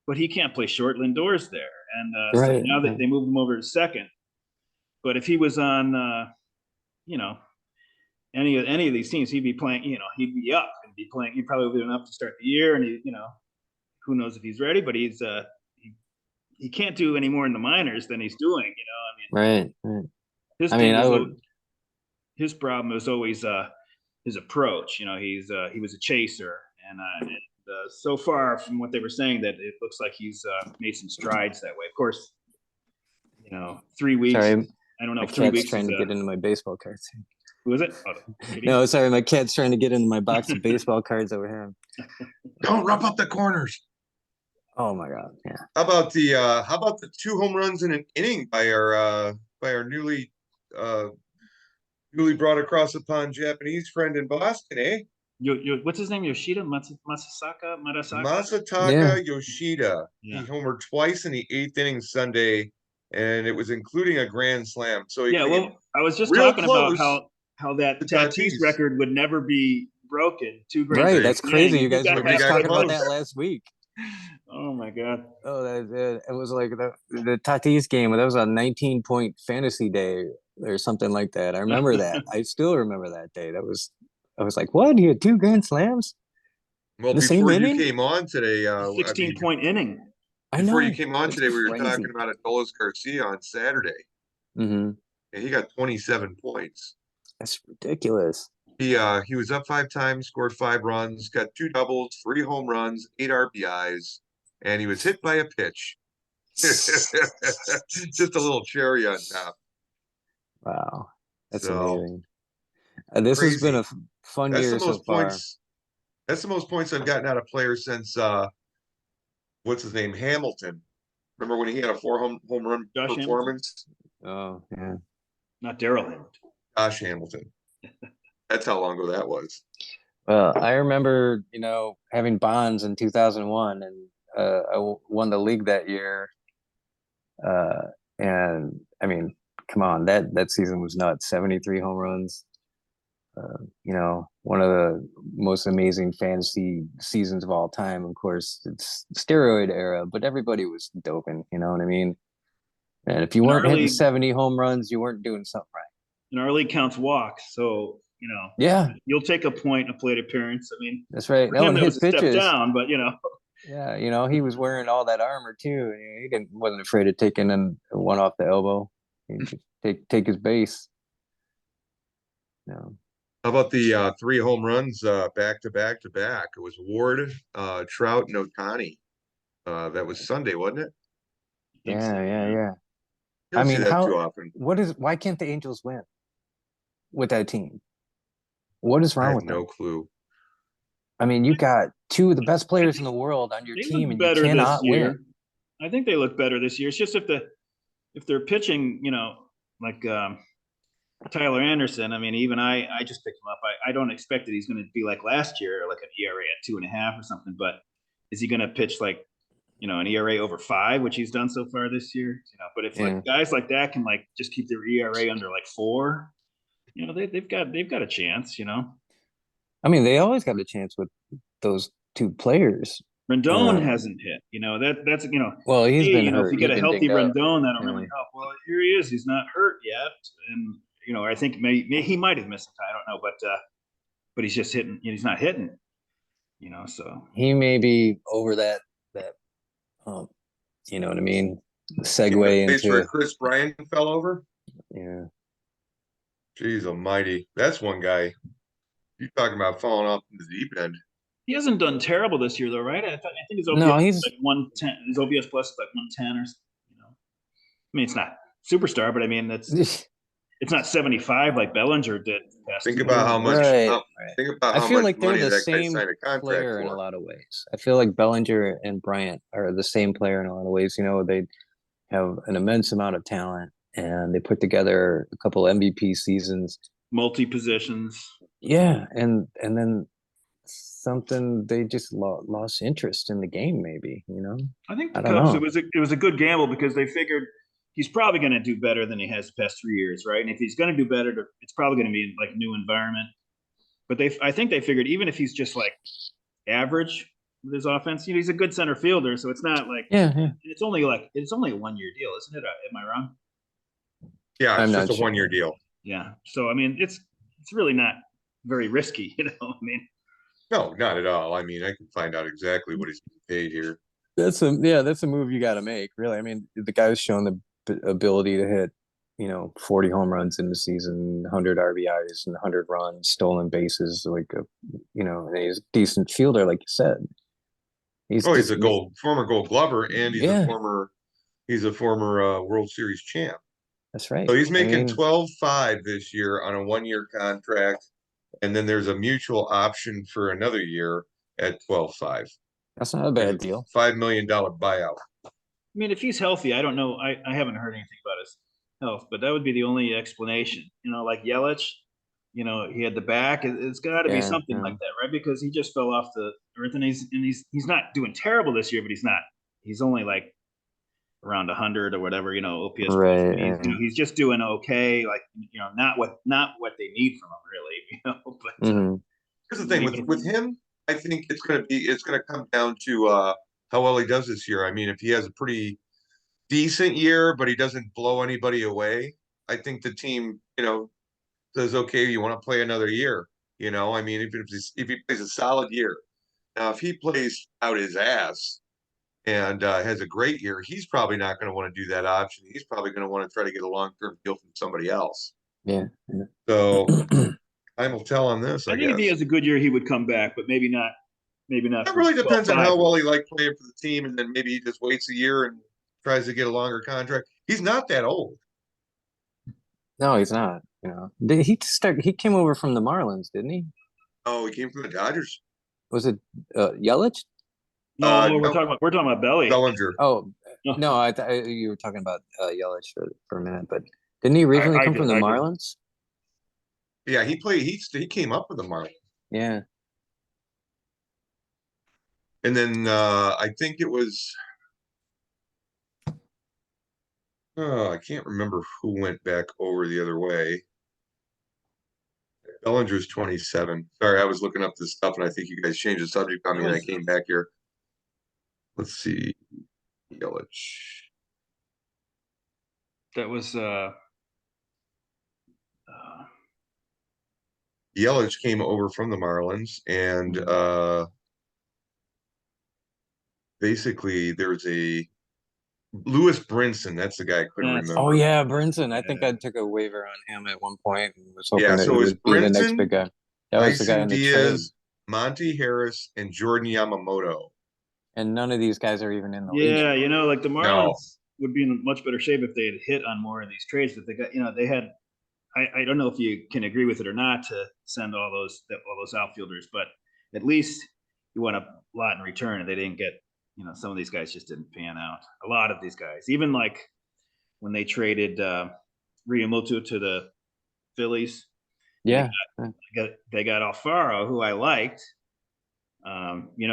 but he can't play short. Lindor's there, and so Right, now that right. they moved him over to second. But if he was on, you know, any of these teams, he'd be playing. He'd be up and be playing. He'd probably be enough to start the year, and who knows if he's ready. But he can't do any more in the minors than he's doing. Right, right. His I mean, thing I was would. his problem was always his approach. He was a chaser, and so far from what they were saying, that it looks like he's made some strides that way. Of course, 3 weeks. Sorry, I don't know my if 3 cat's weeks trying is to get into my baseball cards. who is it? Oh, the kitty. No, sorry, my cat's trying to get into my box of baseball cards over here. don't rough up the corners. Oh my God, yeah. How about the 2 home runs in an inning by our newly brought across the pond Japanese friend in Boston, eh? What's his name? Yoshida Marasaka. Yeah. Masataka Yoshida. Yeah. He homered twice in the 8th inning Sunday, and it was including a grand slam. So he Yeah. came Well, I was just real talking about close how that to Tatis Tatis. record would never be broken 2 grand. Right, that's crazy. You guys got were Nobody just got talking about close. that last week. Oh my god. Oh, it was like the Tatis game. That was a 19-point fantasy day or something like that. I remember that. I still remember that day. I was like, what? You had 2 grand slams Well, in the same before you inning? came on today, A 16-point inning. I before you know. came on It's today, we were crazy. talking about Adolis Garcia on Saturday, Hmm. and he got 27 points. That's ridiculous. He was up 5 times, scored 5 runs, got 2 doubles, 3 home runs, 8 RBIs, and he was hit by a pitch. Just a little cherry on top. Wow, that's So amazing. This has been crazy. a fun That's the year so most far. points. That's the most points I've gotten out of players since what's his name? Hamilton. Remember when he had a 4 home run Josh performance? Oh, yeah. Not Daryl Hamilton. Josh Hamilton. That's how long ago that was. Well, I remember, having Bonds in 2001, and won the league that year. And I mean, come on, that season was nuts. 73 home runs. One of the most amazing fantasy seasons of all time. Of course, it's steroid era, but everybody was doping. You know what I mean? And if you In weren't our hitting league, 70 home runs, you weren't doing something right. in our league counts walks, so Yeah, you'll take a point in a plate appearance. I mean, that's right. for No, him and that was hit a step pitches. down, but Yeah, he was wearing all that armor too. He wasn't afraid of taking one off the elbow. He just take his base. No. How about the 3 home runs back to back to back? It was Ward, Trout, and Ohtani. That was Sunday, wasn't it? I think so. Yeah. You I don't see mean, that too often. why can't the Angels win with that team? What is I wrong have with no them? clue. I mean, you got two of the best players in the world on your They team, look and you better this cannot win. year. I think they look better this year. It's just if they're pitching, like Tyler Anderson. I mean, even I just picked him up. I don't expect that he's going to be like last year, like an ERA at 2.5 or something. But is he going to pitch like an ERA over 5, which he's done so far this year? But if like guys like that can like just keep their ERA under like 4, they've got a chance. I mean, they always got a chance with those two players. Rendon hasn't hit. That's Well, he's hey, been if hurt. you get He's a been healthy dinged up. Rendon, that'll Yeah. really help. Well, here he is. He's not hurt yet, and I think maybe he might have missed. I don't know, but he's just hitting. He's not hitting. So He may be over that you know what I mean? In the Segue place where into Chris Bryant fell over. yeah. Jeez almighty. That's one guy. You're talking about falling off in the deep end. he hasn't done terrible this year, though, right? I think his OPS No, is like 110. His OPS plus is like 110 or something. I mean, it's not superstar, but I mean it's not 75 like Bellinger did. Think about how much. Right. Think about I how feel much like they're money the that guy same signed a contract player in a for. lot of ways. I feel like Bellinger and Bryant are the same player in a lot of ways. They have an immense amount of talent, and they put together a couple MVP seasons. Multi positions. Yeah, and then something they just lost interest in the game. Maybe I think the I don't Cubs. know. It was a good gamble because they figured he's probably going to do better than he has the past 3 years, right? And if he's going to do better, it's probably going to be in like a new environment. But I think they figured even if he's just like average with his offense, he's a good center fielder, so it's not like Yeah. it's only a 1-year deal, isn't it? Am I wrong? Yeah, I'm it's not just a sure. 1-year deal. Yeah. So I mean, it's really not very risky, I mean, No, not at all. I mean, I can find out exactly what he's paid here. That's a move you got to make, really. I mean, the guy's shown the ability to hit 40 home runs in the season, 100 RBIs and 100 runs, stolen bases, like and he's a decent fielder, like you said. He's a former Gold Glover, and he's Yeah. a former World Series champ. That's right. So he's making 12.5 this year on a 1-year contract, and then there's a mutual option for another year at 12.5. That's not a bad deal. $5 million buyout. I mean, if he's healthy, I don't know. I haven't heard anything about his health, but that would be the only explanation. Like Yelich, he had the back. It's got to be something like that, right? Because he just fell off the earth, and he's not doing terrible this year, but he's not. He's only like around 100 or whatever, OPS. Right. He's just doing okay, like not what they need from him, really. But Here's the thing with him, I think it's gonna come down to how well he does this year. I mean, if he has a pretty decent year, but he doesn't blow anybody away, I think the team, says, okay, you want to play another year. I mean, if he plays a solid year. Now, if he plays out his ass and has a great year, he's probably not going to want to do that option. He's probably going to want to try to get a long-term deal from somebody else. Yeah. So time will tell on this, I think if he guess. has a good year, he would come back, but maybe not. Maybe not. That for really depends on 12-5. how well he liked playing for the team, and then maybe he just waits a year and tries to get a longer contract. He's not that old. No, he's not. Did he start? He came over from the Marlins, didn't he? Oh, he came from the Dodgers. Was it Yelich? No, no. we're talking about Belly. Bellinger. Oh no, I thought you were talking about Yelich for a minute, but didn't he originally come from the Marlins? Yeah, he played. He came up with the Marlins. Yeah. And then I think it was. Oh, I can't remember who went back over the other way. Bellinger's 27. Sorry, I was looking up this stuff, and I think you guys changed the subject on me, and I came back here. Let's see, Yelich. That was Yelich came over from the Marlins, and basically there's a Lewis Brinson. That's the guy I couldn't remember. Oh yeah, Brinson. I think I took a waiver on him at one point and was hoping that so he it was would be the next Brinson, big guy. That was the guy in the trade. Diaz, Monty Harris, and Jordan Yamamoto. And none of these guys are even in the league. Yeah, like the Marlins would be in much better shape if they had hit on more of these trades. But they got, they had. I don't know if you can agree with it or not to send all those outfielders, but at least you want a lot in return. And they didn't get, some of these guys just didn't pan out. A lot of these guys, even like when they traded Realmuto to the Phillies. Yeah, they got Alfaro, who I liked.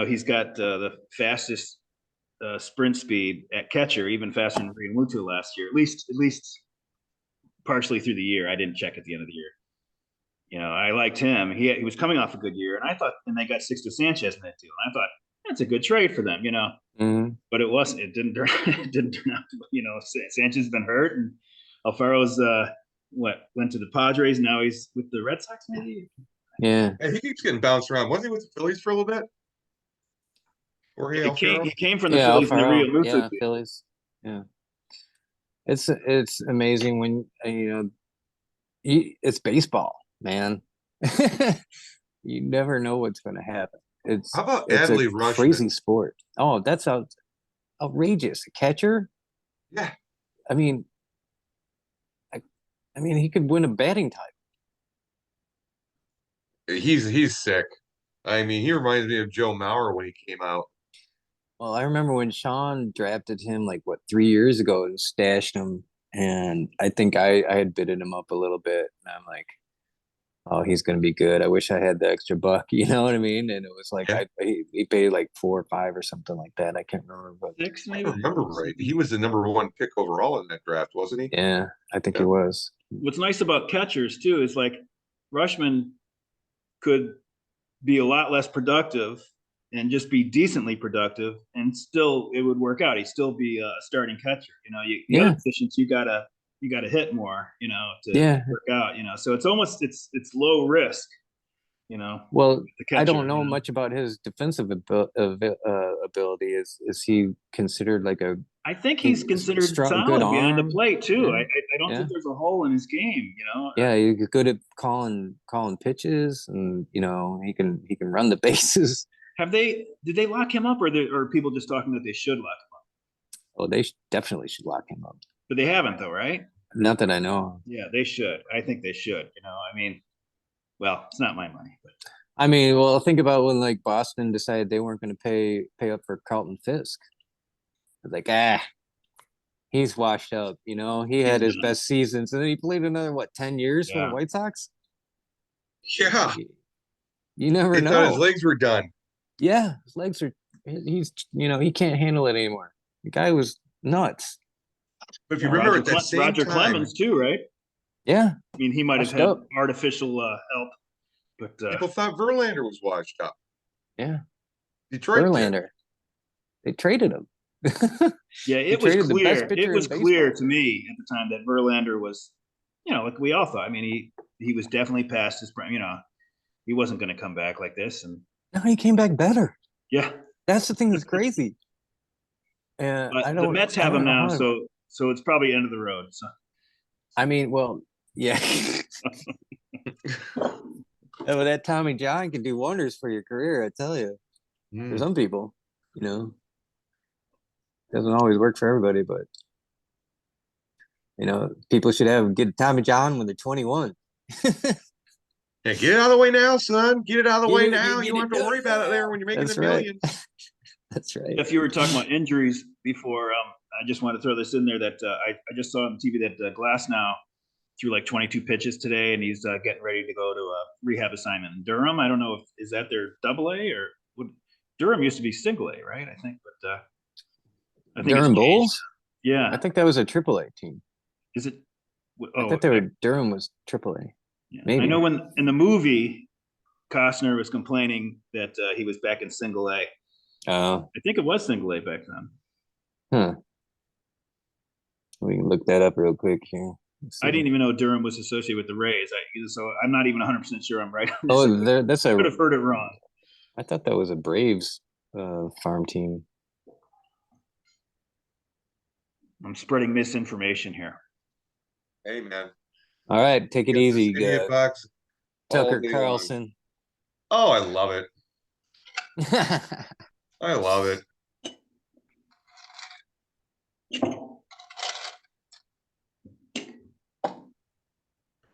He's got the fastest sprint speed at catcher, even faster than Realmuto last year. At least partially through the year. I didn't check at the end of the year. I liked him. He was coming off a good year, and I thought, and they got Sixto Sanchez in that deal. And I thought that's a good trade for them, But it wasn't. It didn't turn. It didn't turn out to. Sanchez has been hurt, and Alfaro's went to the Padres. Now he's with the Red Sox, maybe. Yeah. He keeps getting bounced around. Wasn't he with the Phillies for a little bit? He came from the Phillies and the Realmuto. Phillies. Yeah. It's amazing when it's baseball, man. You never know what's going to happen. How about it's Adley a Rutschman? Crazy sport. Oh, that's outrageous. A catcher? Yeah. I mean, he could win a batting title. He's sick. I mean, he reminds me of Joe Mauer when he came out. Well, I remember when Sean drafted him 3 years ago and stashed him, and I think I had bidded him up a little bit, and I'm like, oh, he's gonna be good. I wish I had the extra buck, you know what I mean? And it was like he paid 4 or 5 or something like that. I can't remember, but 6 maybe. I don't remember right. He was the #1 pick overall in that draft, wasn't he? Yeah, I think he was. What's nice about catchers too is Rutschman could be a lot less productive and just be decently productive, and still it would work out. He'd still be a starting catcher. Other positions you gotta hit more, to work out. So it's almost it's low risk. Well, catcher, I don't know much about his defensive ability. Is he considered I think he's considered solid good behind the arm? plate too. Yeah. I don't think there's a hole in his game. Yeah, he's good at calling pitches, and he can run the bases. Did they lock him up, or are people just talking that they should lock him up? Oh, they definitely should lock him up. But they haven't, though, right? Not that I know. Yeah, they should. I think they should. I mean, well, it's not my money, but I mean, well, think about when Boston decided they weren't going to pay up for Carlton Fisk. He's washed up. He had his best seasons, and then he played another 10 years for the White Sox. Yeah, you never know. Thought his legs were done. Yeah, his legs are. He's he can't handle it anymore. The guy was nuts. But if you remember at that same Roger time, Clemens too, right? Yeah. I mean, he might have had artificial help But People thought Verlander was washed up. Yeah, Detroit did. Verlander. They traded him. yeah, They it was traded the best clear. pitcher It in was clear baseball. to me at the time that Verlander was, like we all thought. I mean, he was definitely past his prime. He wasn't going to come back like this. And No, he came back better. yeah, That's the thing that's crazy. And but the Mets I have him don't know now, how. so it's probably end of the road. So I mean, well, yeah. Yeah, but that Tommy John can do wonders for your career, I tell you. For some people, doesn't always work for everybody, but people should get Tommy John when they're 21. Yeah, get it out of the way now, son. Get it out of the way now. Get You don't it have to done worry about it now. there when you're making That's the right. millions. That's right. if you were talking about injuries before, I just want to throw this in there that I just saw on TV that Glass now threw like 22 pitches today, and he's getting ready to go to a rehab assignment in Durham. I don't know if is that their double A or Durham used to be single A, right? I think, but I think it's Durham changed. Bulls? Yeah. I think that was a AAA team. Is it? I thought Durham was AAA. Yeah. Maybe. I know when in the movie, Costner was complaining that he was back in single A. Oh. I think it was single A back then. We can look that up real quick here. I didn't even know Durham was associated with the Rays. So I'm not even 100% sure I'm right. That's I could have heard it wrong. I thought that was a Braves farm team. I'm spreading misinformation here. Hey, man. All right, take it easy, Idiot box Tucker Carlson. Oh, I love it. I love it.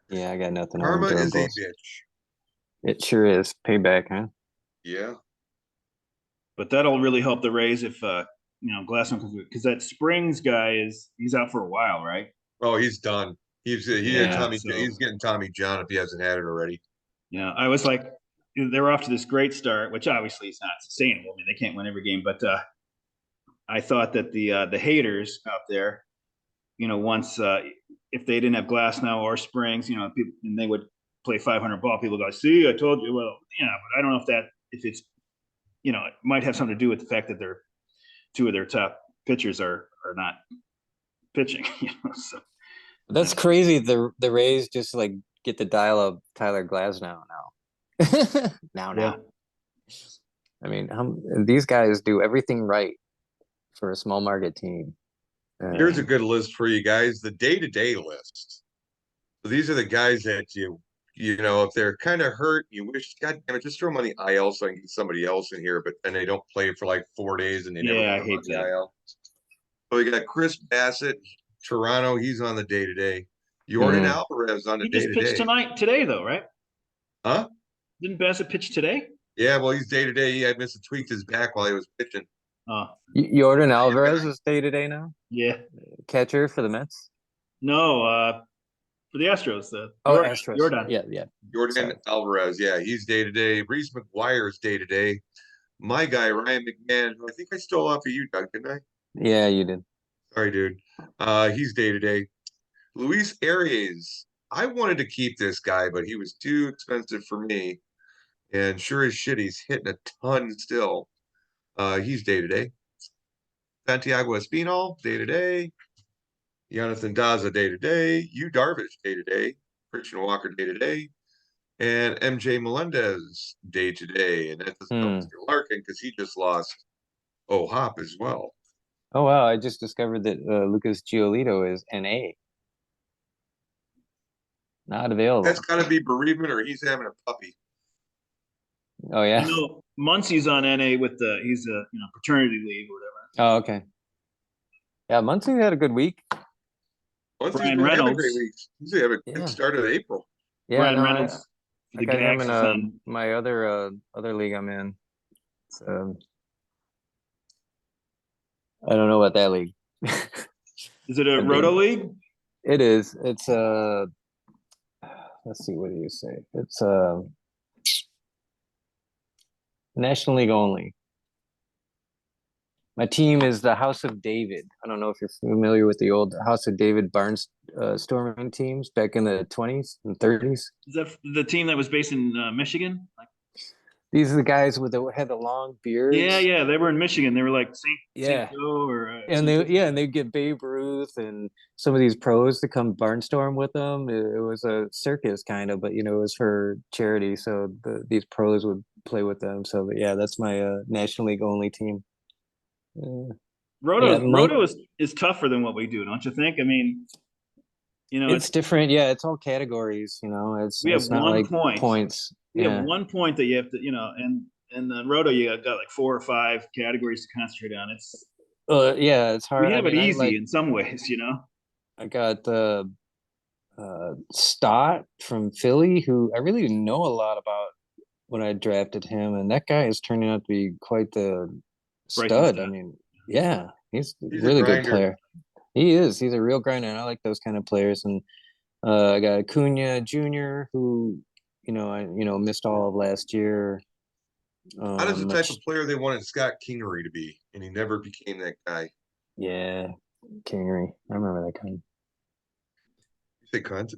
Yeah, I got nothing on Karma Durham is a Bulls. bitch. It sure is. Payback, huh? Yeah. But that'll really help the Rays if Glassman comes, because that Springs guy he's out for a while, right? Oh, he's done. He's getting Tommy John if he hasn't had it already. Yeah, I was like, they're off to this great start, which obviously is not sustainable. I mean, they can't win every game, but I thought that the haters out there, once if they didn't have Glass now or Springs, people, and they would play 500 ball, people go, "See, I told you." Well, but I don't know if it's it might have something to do with the fact that two of their top pitchers are not pitching. So that's crazy. The Rays just like get the dial up Tyler Glasnow now. now. Yeah. I mean, these guys do everything right for a small market team. Here's a good list for you guys: the day-to-day list. So these are the guys that if they're kind of hurt, you wish, God damn it, just throw them on the IL so I can get somebody else in here, but then they don't play for like 4 days and they never I come hate on the that. IL. So we got Chris Bassett, Toronto. He's on the day-to-day. Jordan Alvarez on the He just pitched today though, right? Huh? Didn't Bassett pitch today? Yeah, well, he's day-to-day. He had tweaked his back while he was pitching. Jordan Alvarez is day-to-day now? Yeah. Catcher for the Mets? No, for the Astros. Astros. Jordan. Yeah. Jordan Alvarez, yeah, he's day-to-day. Reese McGuire's day-to-day. My guy, Ryan McMahon, who I think I stole off of you, Doug, didn't I? Yeah, you did. Sorry, dude. He's day-to-day. Luis Arias. I wanted to keep this guy, but he was too expensive for me. And sure as shit, he's hitting a ton still. He's day-to-day. Santiago Espinal, day-to-day. Jonathan Daza, day-to-day. Yu Darvish, day-to-day. Christian Walker, day-to-day. And MJ Melendez, day-to-day. And that doesn't help Mr. Larkin because he just lost Hop as well. Oh, wow. I just discovered that Lucas Giolito is NA. Not available. That's got to be bereavement or he's having a puppy. Oh, yeah. Muncie's on NA with he's a paternity leave or whatever. Oh, okay. Yeah, Muncie had a good week. Brian Reynolds. He's have a good start of April. Yeah, Brian Reynolds. I got him in my other league I'm in. So I don't know about that league. Is it a Roto League? It is. It's let's see, what do you say? It's National League only. My team is the House of David. I don't know if you're familiar with the old House of David Barnes storming teams back in the 20s and 30s. Is that the team that was based in Michigan? Like, These are the guys with had the long beards. yeah, they were in Michigan. They were like Saint Yeah. Joe or And they get Babe Ruth and some of these pros to come barnstorm with them. It was a circus kind of, but it was for charity, so these pros would play with them. So but yeah, that's my National League only team. Yeah, Roto is tougher than what we do, don't you think? I mean, it's different. Yeah, it's all categories. we have It's not one like point. points. We have Yeah. 1 point that you have to, and the Roto you got like 4 or 5 categories to concentrate on. Yeah, it's hard. We I have it mean, easy in some ways. I got Stott from Philly, who I really didn't know a lot about when I drafted him, and that guy is turning out to be quite the Bryson stud. I Stott. mean, yeah, he's a He's a really good grinder. player. He is. He's a real grinder, and I like those kind of players. And I got Acuna Jr., who I missed all of last year. How does the type of player they wanted Scott Kingery to be, and he never became that guy. Yeah, Kingery. I remember that guy. You say cunt?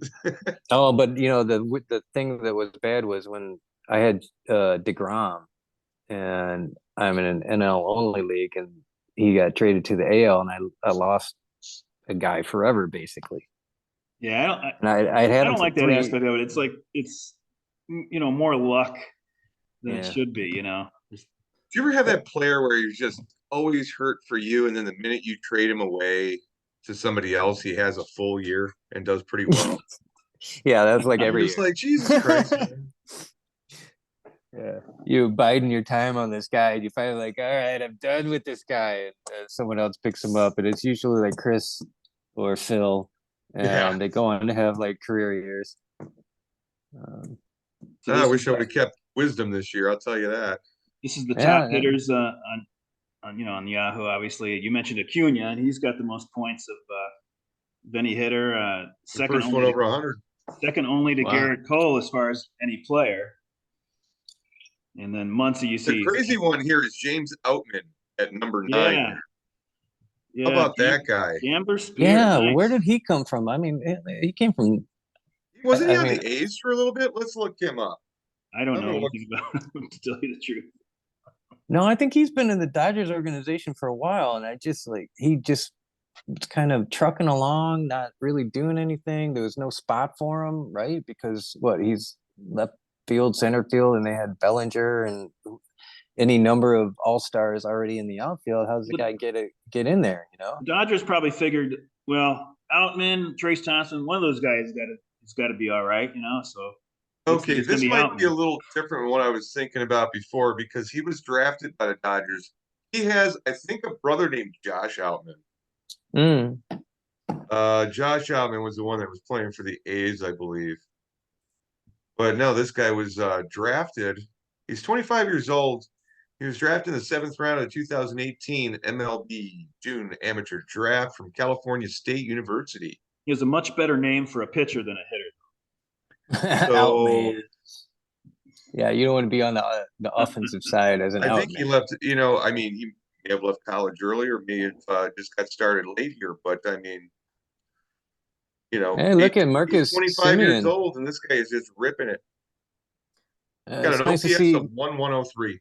Oh, but the thing that was bad was when I had DeGrom, and I'm in an NL only league, and he got traded to the AL, and I lost a guy forever, basically. Yeah, And I'd had I him don't for like that 3. aspect of it. It's like it's more luck than it Yeah. should be. Do you ever have that player where he's just always hurt for you, and then the minute you trade him away to somebody else, he has a full year and does pretty well? Yeah, that's like I'm every just year. like, Jesus Christ, man. Yeah, you biding your time on this guy, and you finally like, all right, I'm done with this guy, and someone else picks him up, and it's usually like Chris or Phil, and Yeah. they go on to have like career years. So I wish I would have kept Wisdom this year. I'll tell you that. this is the top Yeah, hitters on Yahoo. Obviously, you mentioned Acuna, and he's got the most points of any hitter. The first one over 100. Second only to Wow. Garrett Cole as far as any player. And then Muncy, you The see. crazy one here is James Outman at number 9. Yeah. How about that guy? Gambler Spear. Yeah, Nice. where did he come from? I mean, he came from. Wasn't he I on mean, the A's for a little bit? Let's look him up. I don't know look. anything about him, to tell you the truth. No, I think he's been in the Dodgers organization for a while, and he just was kind of trucking along, not really doing anything. There was no spot for him, right? Because he's left field, center field, and they had Bellinger and any number of all-stars already in the outfield. How's the guy get in there? The Dodgers probably figured, well, Outman, Trace Thompson, one of those guys has got to be all right, So okay, this might be a Outman. little different than what I was thinking about before, because he was drafted by the Dodgers. He has, I think, a brother named Josh Outman. Josh Outman was the one that was playing for the A's, I believe. But no, this guy was drafted. He's 25 years old. He was drafted in the 7th round of the 2018 MLB June amateur draft from California State University. He has a much better name for a pitcher than a hitter. So, yeah, you don't want to be on the offensive side as an I think Outman. he left. He may have left college early, or may have just got started late here. But I mean, Hey, look at Marcus he's 25 years Semien. old, and this guy is just ripping it. Got It's an nice to OPS see. of 1103.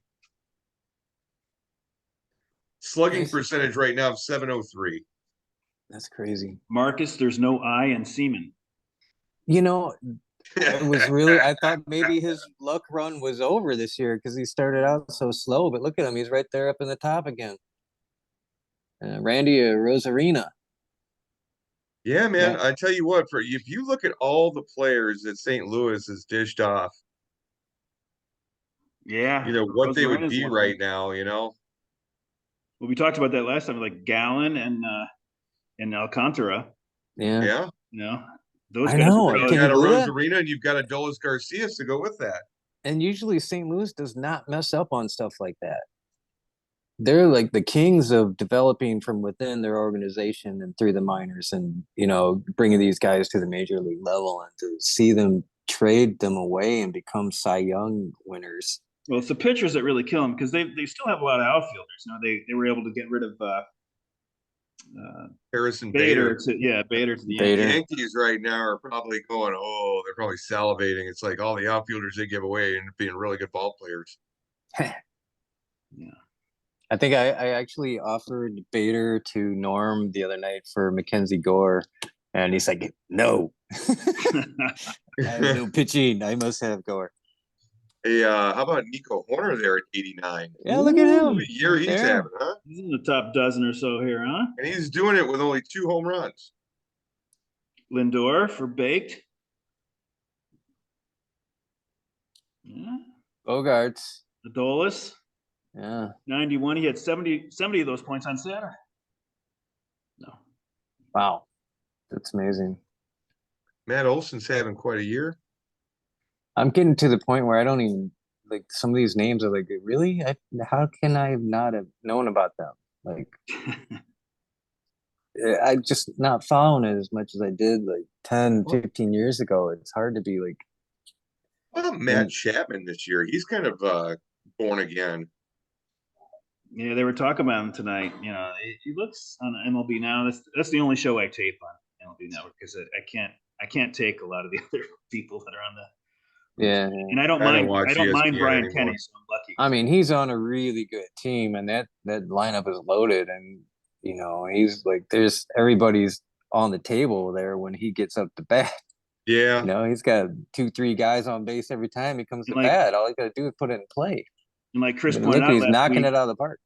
Slugging percentage right now of 703. That's crazy. Marcus, there's no I in Seaman. It was really, I thought maybe his luck run was over this year because he started out so slow, but look at him. He's right there up in the top again. Randy Rosarina. Yeah, man. I tell you what, if you look at all the players that St. Louis has dished off, what they would be right now, Well, we talked about that last time, like Gallen and Alcantara. Yeah. Those I guys. know. You've got a Rosarina, and you've got a Dolis Garcias to go with that. And usually St. Louis does not mess up on stuff like that. They're like the kings of developing from within their organization and through the minors, and bringing these guys to the major league level, and to see them trade them away and become Cy Young winners. Well, it's the pitchers that really kill them because they still have a lot of outfielders. You know, they were able to get rid of Harrison Bader Bader. Bader to the Bader. Yankees right now are probably going, oh, they're probably salivating. It's like all the outfielders they give away and being really good ball players. Yeah. I think I actually offered Bader to Norm the other night for Mackenzie Gore, and he's like, no. I have no pitching. I must have Gore. Hey, how about Nico Horner there at 89? Yeah, look at him. What a year he's There. having, huh? He's in the top dozen or so here, huh? And he's doing it with only 2 home runs. Lindor for Baked. Yeah. Bogarts. Adolis, Yeah. 91. He had 70 of those points on Saturday. No. Wow. That's amazing. Matt Olson's having quite a year. I'm getting to the point where I don't even like some of these names are like, really? How can I not have known about them? Like, I just not following it as much as I did like 10, 15 years ago. It's hard to be like. Well, Matt Chapman this year, he's kind of born again. Yeah, they were talking about him tonight. You know, he looks on MLB Now. That's the only show I tape on MLB Network because I can't take a lot of the other people that are on the. Yeah, and I don't mind Brian anymore. Kenny, so I'm lucky. I mean, he's on a really good team, and that lineup is loaded, and you know, he's like, there's everybody's on the table there when he gets up to bat. Yeah. You know, he's got 2-3 guys on base every time he comes to like, bat. All he got to do is put it in play. And like Chris And pointed look, out, he's knocking week, it out of the park.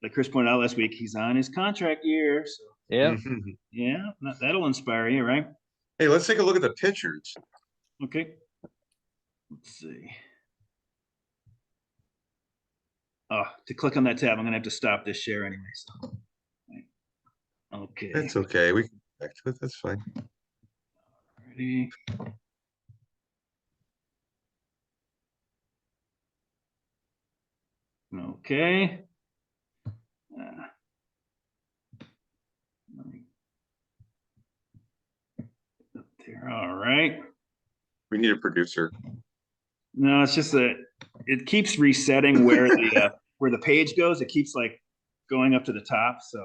Like Chris pointed out last week, he's on his contract year, so Yeah, yeah, that'll inspire you, right? Hey, let's take a look at the pitchers. Okay. Let's see. Oh, to click on that tab, I'm gonna have to stop this share anyway. So, okay. That's okay. We can go back to it. That's fine. Ready. Okay. Up there. All right. We need a producer. No, it's just that it keeps resetting where the page goes. It keeps like going up to the top. So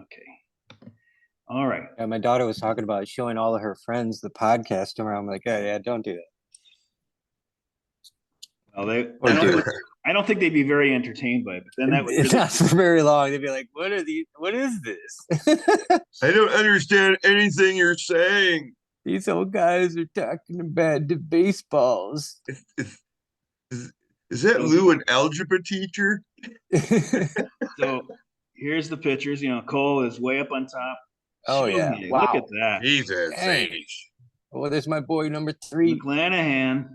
okay. All right. yeah. My daughter was talking about showing all of her friends the podcast to her. I'm like, yeah, don't do that. Well, I don't think they'd be very entertained by it. But then that would really... not for very long. They'd be like, "What are these? What is this?" I don't understand anything you're saying. These old guys are talking about the baseballs. Is that Lou an algebra teacher? So here's the pitchers. You know, Cole is way up on top. Oh yeah! Wow. Look at that. Jesus. Oh, there's my boy number 3, McClanahan.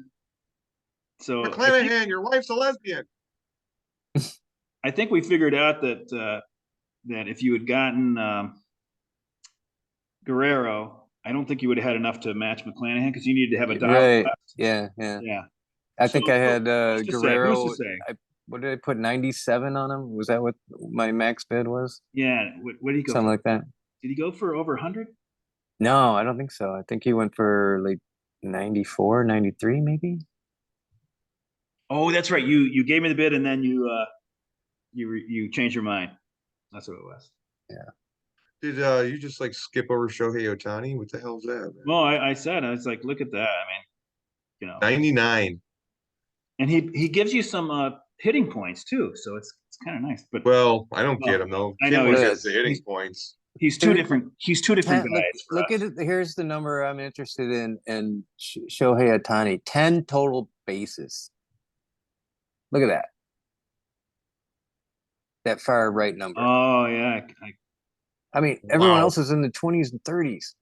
So McClanahan, your wife's a lesbian. I think we figured out that if you had gotten Guerrero, I don't think you would have had enough to match McClanahan because you needed to have a dollar left. Yeah. I think So, I had Guerrero. Who's to say? What did I put? 97 on him? Was that what my max bid was? Yeah. What did he go? Something like that. Did he go for over 100? No, I don't think so. I think he went for like 94, 93 maybe. Oh, that's right. You gave me the bid and then you changed your mind. That's what it was. Yeah. Did you just like skip over Shohei Ohtani? What the hell is that, man? Well, I said, I was like, look at that. I mean, you know, 99. And he gives you some hitting points too, so it's kind of nice. But well, I don't get him though. I know he gets the hitting points. He's two different guys. Look at it. Here's the number I'm interested in Shohei Ohtani. 10 total bases. Look at that. That far right number. Oh yeah. I mean, everyone else is in the 20s and 30s.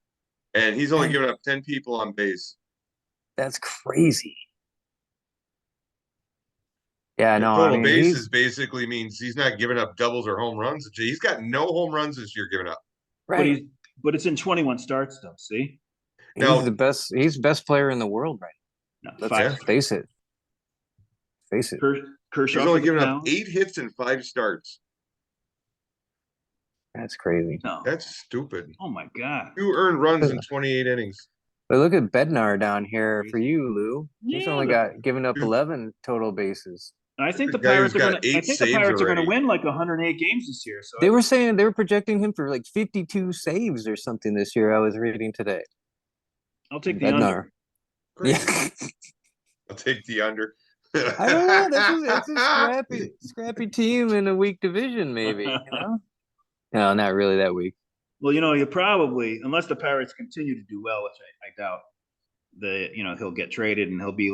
And he's only given up 10 people on base. That's crazy. Yeah, no. Total bases basically means he's not giving up doubles or home runs. He's got no home runs this year given up. Right. But it's in 21 starts though. See. He's the best. He's the best player in the world right now. Let's face it. Face it. Kershaw. He's only given up 8 hits in 5 starts. That's crazy. No. That's stupid. Oh my God. 2 earned runs in 28 innings. But look at Bednar down here for you, Lou. He's Yeah, only got given up Dude, 11 total bases. I think the the guy who's Pirates are got gonna. I 8 think the saves Pirates are gonna already. win like 108 games this year. So They were saying they were projecting him for like 52 saves or something this year. I was reading today. I'll take the Bednar. under. Great. Yeah. I'll take the under. I don't know. It's a scrappy team in a weak division, maybe, you know? No, not really that weak. Well, you probably, unless the Pirates continue to do well, which I doubt, he'll get traded and he'll be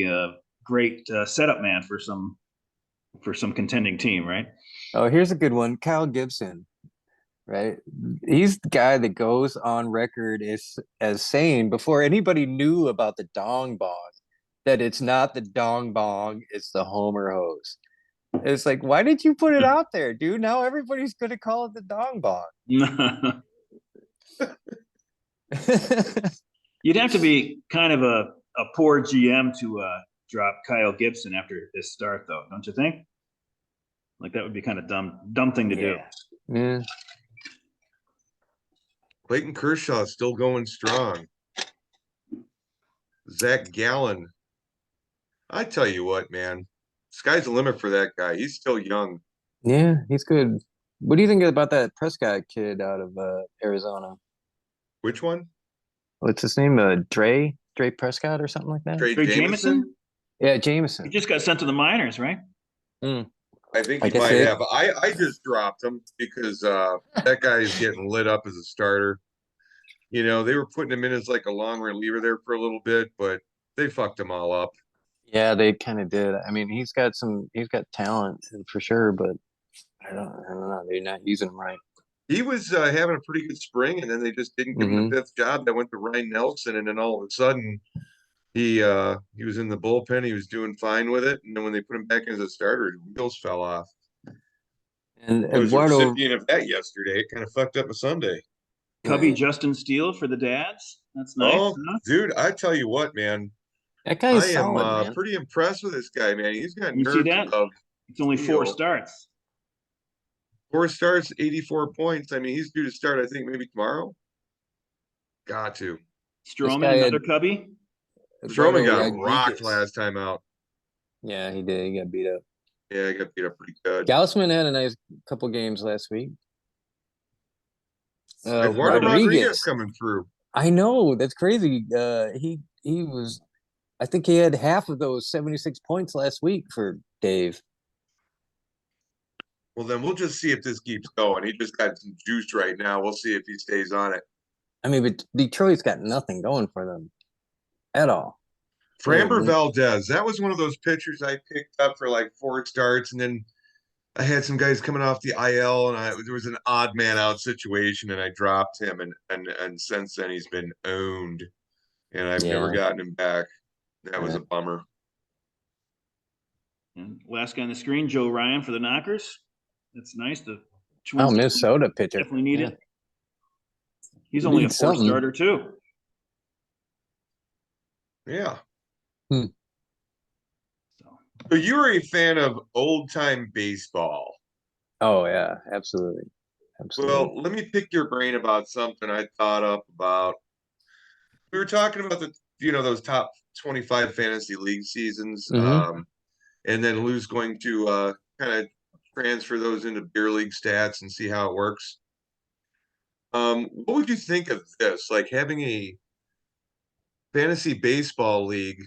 a great setup man for some contending team, right? Oh, here's a good one. Kyle Gibson, right? He's the guy that goes on record as saying before anybody knew about the dong bong that it's not the dong bong, it's the Homer hose. It's like, why did you put it out there, dude? Now everybody's gonna call it the dong bong. You'd have to be kind of a poor GM to drop Kyle Gibson after this start, though, don't you think? Like that would be kind of dumb thing to do. Yeah. Clayton Kershaw is still going strong. Zach Gallen. I tell you what, man. Sky's the limit for that guy. He's still young. Yeah, he's good. What do you think about that Prescott kid out of Arizona? Which one? What's his name? Dre Prescott or something like that? Trey Trey Jameson? Jameson? Yeah, He Jameson. just got sent to the minors, right? Mm. I think I he guess might it- have. I just dropped him because that guy is getting lit up as a starter. They were putting him in as like a long reliever there for a little bit, but they fucked him all up. Yeah, they kind of did. I mean, he's got talent for sure, but I don't know. They're not using him right. He was having a pretty good spring, and then they just didn't give him the fifth job. That went to Ryan Nelson, and then all of a sudden, he was in the bullpen. He was doing fine with it, and then when they put him back in as a starter, his wheels fell off. And I was a Eduardo, recipient of that yesterday. It kind of fucked up a Sunday. Cubby right. Justin Steele for the dads. That's nice. Oh, Huh? dude, I tell you what, man, That guy I is am solid, man. pretty impressed with this guy, man. He's got You see nerve that? of It's only 4 steel. starts. 4 starts, 84 points. I mean, he's due to start, I think, maybe tomorrow. Got to. This Stroman, guy another had Cubby. Stroman Eduardo got rocked Rodriguez. last time out. Yeah, he did. He got beat up. Yeah, he got beat up pretty good. Gaussman had a nice couple games last week. Eduardo Rodriguez coming through. I know, that's crazy. He was. I think he had half of those 76 points last week for Dave. Well, then we'll just see if this keeps going. He just got some juice right now. We'll see if he stays on it. I mean, but Detroit's got nothing going for them at all. Framber Valdez, that was one of those pitchers I picked up for like 4 starts, and then I had some guys coming off the IL, and there was an odd man out situation, and I dropped him, and since then he's been owned, and I've never gotten him back. That was a bummer. And last guy on the screen, Joe Ryan for the Knockers. That's nice. The Twins Minnesota pitcher. definitely need it. He's only a 4 starter too. Yeah. So you were a fan of old time baseball. Oh yeah, absolutely. Well, let me pick your brain about something I thought up about. We were talking about those top 25 fantasy league seasons, and then Lou's going to kind of transfer those into beer league stats and see how it works. What would you think of this? Like having a fantasy baseball league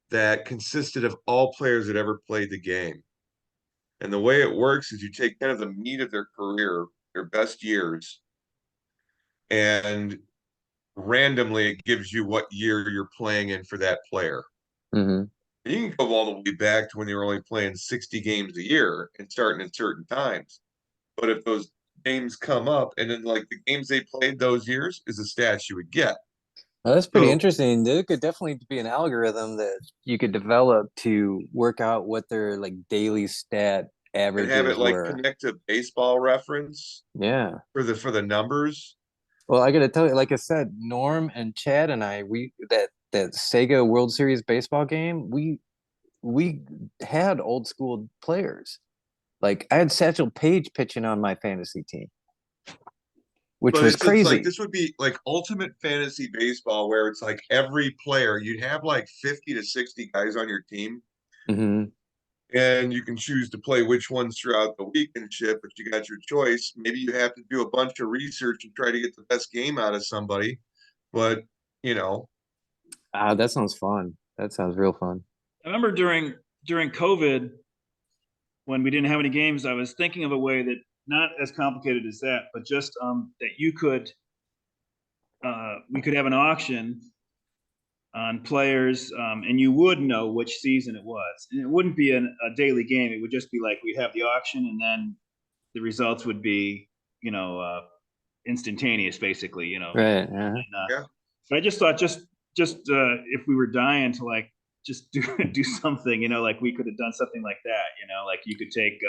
that consisted of all players that ever played the game. And the way it works is you take kind of the meat of their career, their best years, and randomly it gives you what year you're playing in for that player. And you can go all the way back to when they were only playing 60 games a year and starting at certain times. But if those games come up and then like the games they played those years is the stats you would get. Well, that's pretty interesting. There could definitely be an algorithm that you could develop to work out what their like daily stat averages and have it like were. connect to Baseball Reference. Yeah. For the numbers. Well, I gotta tell you, like I said, Norm and Chad and I, that Sega World Series baseball game, we had old school players. Like I had Satchel Paige pitching on my fantasy team. which But was it's like crazy. this would be like ultimate fantasy baseball, where it's like every player you'd have like 50 to 60 guys on your team, Hmm. and you can choose to play which ones throughout the week and shit. But you got your choice. Maybe you have to do a bunch of research and try to get the best game out of somebody. But you know, Ah, that sounds fun. That sounds real fun. I remember during COVID, when we didn't have any games, I was thinking of a way that not as complicated as that, but just that you could we could have an auction on players, and you would know which season it was. And it wouldn't be a daily game. It would just be like we'd have the auction, and then the results would be, instantaneous, basically. Right. And, yeah. but I just thought, just if we were dying to like just do something, like we could have done something like that. Like you could take,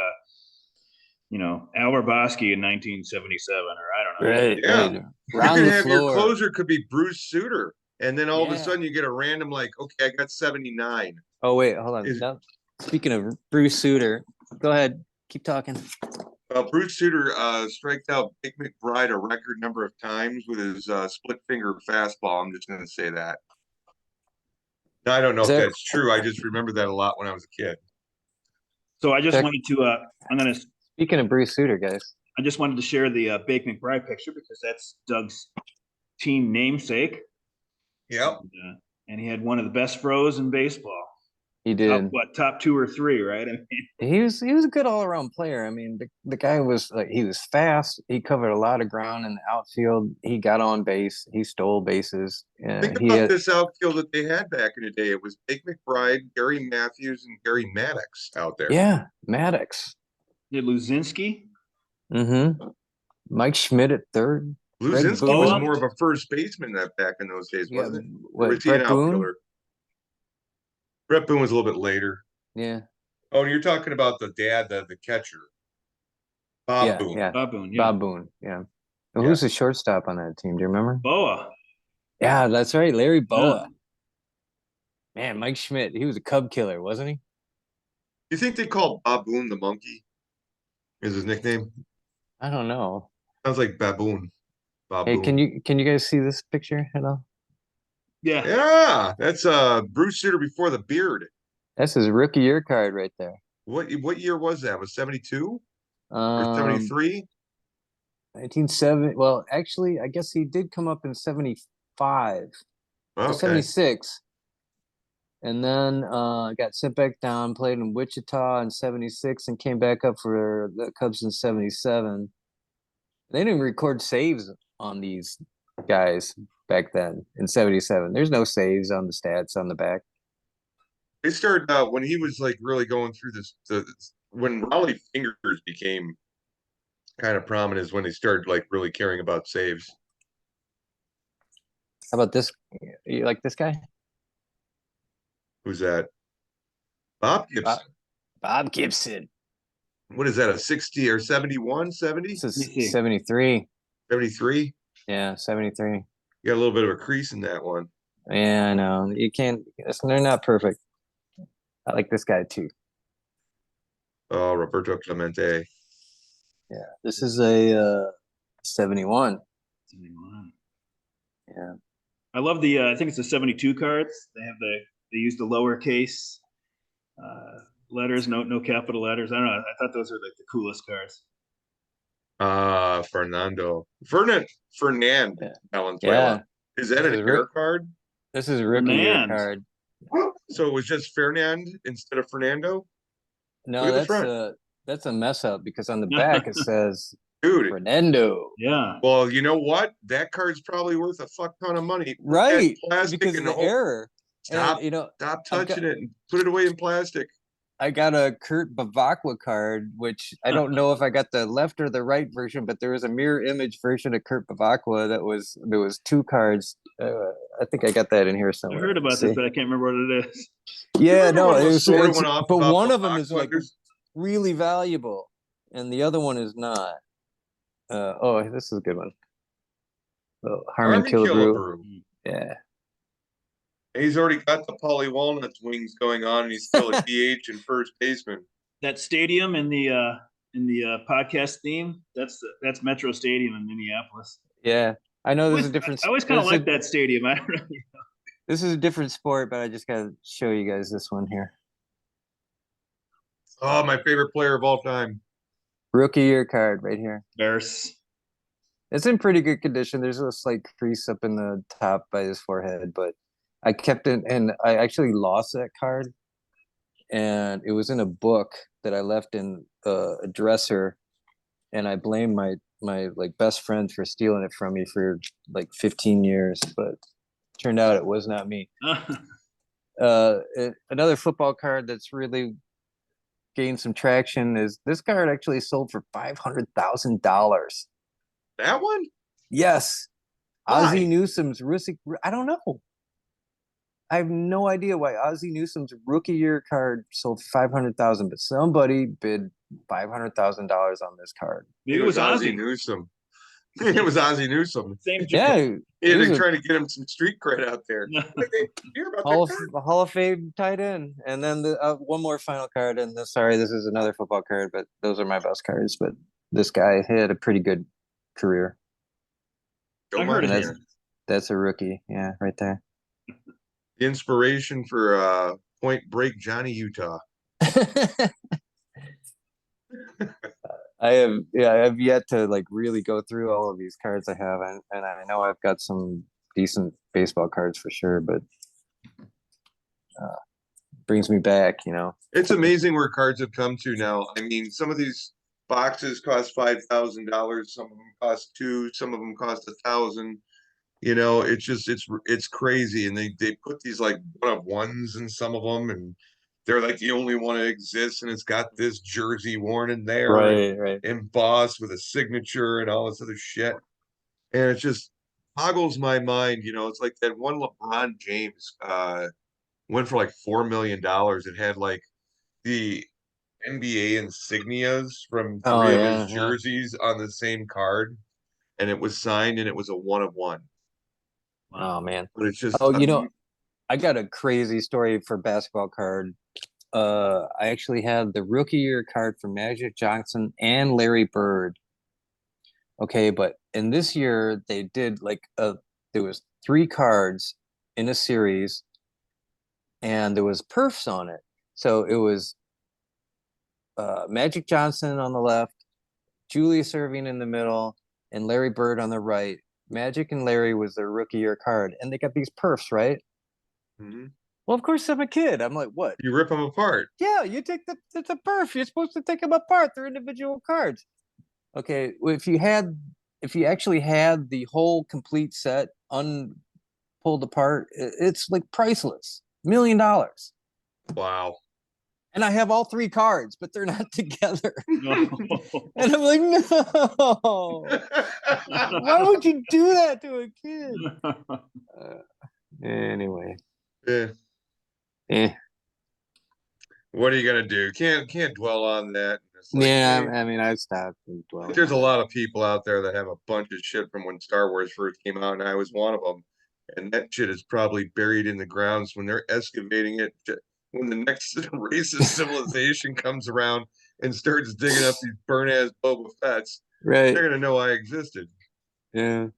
Al Bosky in 1977, or I don't know. Right. Yeah. Right. You Round can the have your floor. closer could be Bruce Sutter, and then all of a Yeah. sudden you get a random like, okay, I got 79. Oh wait, hold on. Is- Now, speaking of Bruce Sutter, go ahead, keep talking. Bruce Sutter striked out Baked McBride a record number of times with his split finger fastball. I'm just going to say that. Now, I don't know Is if that that's true. I just remember that a lot when I was a kid. So I just Check. wanted to, Speaking of Bruce Sutter, guys? I just wanted to share the Baked McBride picture because that's Doug's team namesake. Yep. And he had one of the best throws in baseball. He did. Top 2 or 3, right? I mean, He was a good all around player. I mean, the guy was like, he was fast. He covered a lot of ground in the outfield. He got on base. He stole bases. Think He about had, this outfield that they had back in the day. It was Baked McBride, Gary Matthews, and Gary Maddox out there. yeah, Maddox. did Luzinski? Mm-hmm. Mike Schmidt at third. Luzinski Boone. was more of a first baseman that back in those days, Yeah, wasn't it? Or what, was he an Brett Boone? outfielder? Brett Boone was a little bit later. Yeah. Oh, and you're talking about the dad, the catcher, Bob Yeah, Boone. yeah. Bob Boone, yeah. Bob Boone. Yeah. And who's the shortstop on that team? Do you remember? Boa. Yeah, that's right. Larry Boa. Yeah. Man, Mike Schmidt, he was a Cub killer, wasn't he? You think they called Bob Boone the monkey? Is his nickname? I don't know. Sounds like baboon. Bob Hey, Boone. can you guys see this picture at all? Yeah. Yeah, that's Bruce Sutter before the beard. That's his rookie year card right there. What year was that? Was 72 or Um, 73? 1970. Well, actually, I guess he did come up in 75 or Okay. 76. And then got sent back down, played in Wichita in 76 and came back up for the Cubs in 77. They didn't record saves on these guys back then in 77. There's no saves on the stats on the back. They started when he was like really going through when Raleigh Fingers became kind of prominent is when they started like really caring about saves. How about this? You like this guy? Who's that? Bob Gibson. Bob Gibson. What is that? A 60 or 71, 70? This is 73. 73? Yeah, 73. You got a little bit of a crease in that one. Yeah, I know. You can't, they're not perfect. I like this guy too. Oh, Roberto Clemente. Yeah, this is a 71. 71. Yeah. I love the I think it's the 72 cards. They use the lowercase letters, no capital letters. I don't know. I thought those are like the coolest cards. Fernand Yeah. Valenzuela. Is that This an is air card? This is a rookie year Fernand. card. So it was just Fernand instead of Fernando? No, Look at the front. that's a mess up because on the back it says Dude. Fernando. Yeah. Well, you know what? That card's probably worth a fuck ton of money. Put that Right. in plastic Because of and the error. Stop, And stop touching it and put it away in plastic. I got a Kurt Bavakwa card, which I don't know if I got the left or the right version, but there was a mirror image version of Kurt Bavakwa there was 2 cards. I think I got that in here I somewhere. heard about this, but I can't remember what it is. Yeah, no, Remember when the story it's went off but about one the of them is like Bachwenders? really valuable, and the other one is not. Oh, this is a good one. Oh, Harmon Killebrew. Yeah. And he's already got the Polly Walnuts wings going on, and he's still a DH and first baseman. That stadium in the podcast theme, that's Metro Stadium in Minneapolis. Yeah, I know this is a different. I always kind of This is like that stadium. I don't know. this is a different sport, but I just gotta show you guys this one here. Oh, my favorite player of all time. Rookie year card right here. Bears. It's in pretty good condition. There's a slight crease up in the top by his forehead, but I kept it, and I actually lost that card, and it was in a book that I left in a dresser, and I blame my like best friend for stealing it from me for like 15 years, but turned out it was not me. Another football card that's really gained some traction is this card actually sold for $500,000. That one? Yes, Why? Ozzie Newsome's rookie. I don't know. I have no idea why Ozzie Newsome's rookie year card sold 500,000, but somebody bid $500,000 on this card. Maybe it was Ozzie Ozzy. Newsome. It was Ozzie Newsome. Same. Yeah, He he was had a trying to get him some street cred out there. Like, hey, hear about that card? Hall of Fame tight end. And then one more final card. And sorry, this is another football card, but those are my best cards. But this guy had a pretty good career. Joe I heard And of Montana. him. that's a rookie. Yeah, right there. The inspiration for Point Break Johnny Utah. I have yet to like really go through all of these cards I have, and I know I've got some decent baseball cards for sure, but brings me back, you know. It's amazing where cards have come to now. I mean, some of these boxes cost $5,000. Some of them cost two. Some of them cost 1,000. You know, it's just it's crazy, and they put these like one of ones in some of them, and they're like the only one that exists, and it's got this jersey worn in there and Right. embossed with a signature and all this other shit, and it just boggles my mind. You know, it's like that one LeBron James went for like $4 million. It had like the NBA insignias from Oh three of his yeah. jerseys on the same card, and it was signed, and it was a one of one. Oh Wow. man. But it's just Oh, you know, I got a crazy story for basketball card. I actually had the rookie year card for Magic Johnson and Larry Bird. Okay, but in this year they did like there was three cards in a series, and there was perfs on it. So it was Magic Johnson on the left, Julius Erving in the middle, and Larry Bird on the right. Magic and Larry was their rookie year card, and they got these perfs, right? Mhm. Well, of course I'm a kid. I'm like, what? You rip them apart. Yeah, you take the perf. You're supposed to take them apart. They're individual cards. Okay, well, if you actually had the whole complete set pulled apart, it's like priceless. $1 million. Wow. And I have all three cards, but they're not together. No. And I'm like, no. Why would you do that to a kid? Anyway, Yeah. eh. What are you gonna do? Can't dwell on that. It's like, Yeah, hey, I mean, I stopped like, dwelling there's a on it. lot of people out there that have a bunch of shit from when Star Wars first came out, and I was one of them. And that shit is probably buried in the grounds when they're excavating it. When the next race of civilization comes around and starts digging up these burn ass Boba Fett's, Right. they're gonna know I existed. Yeah,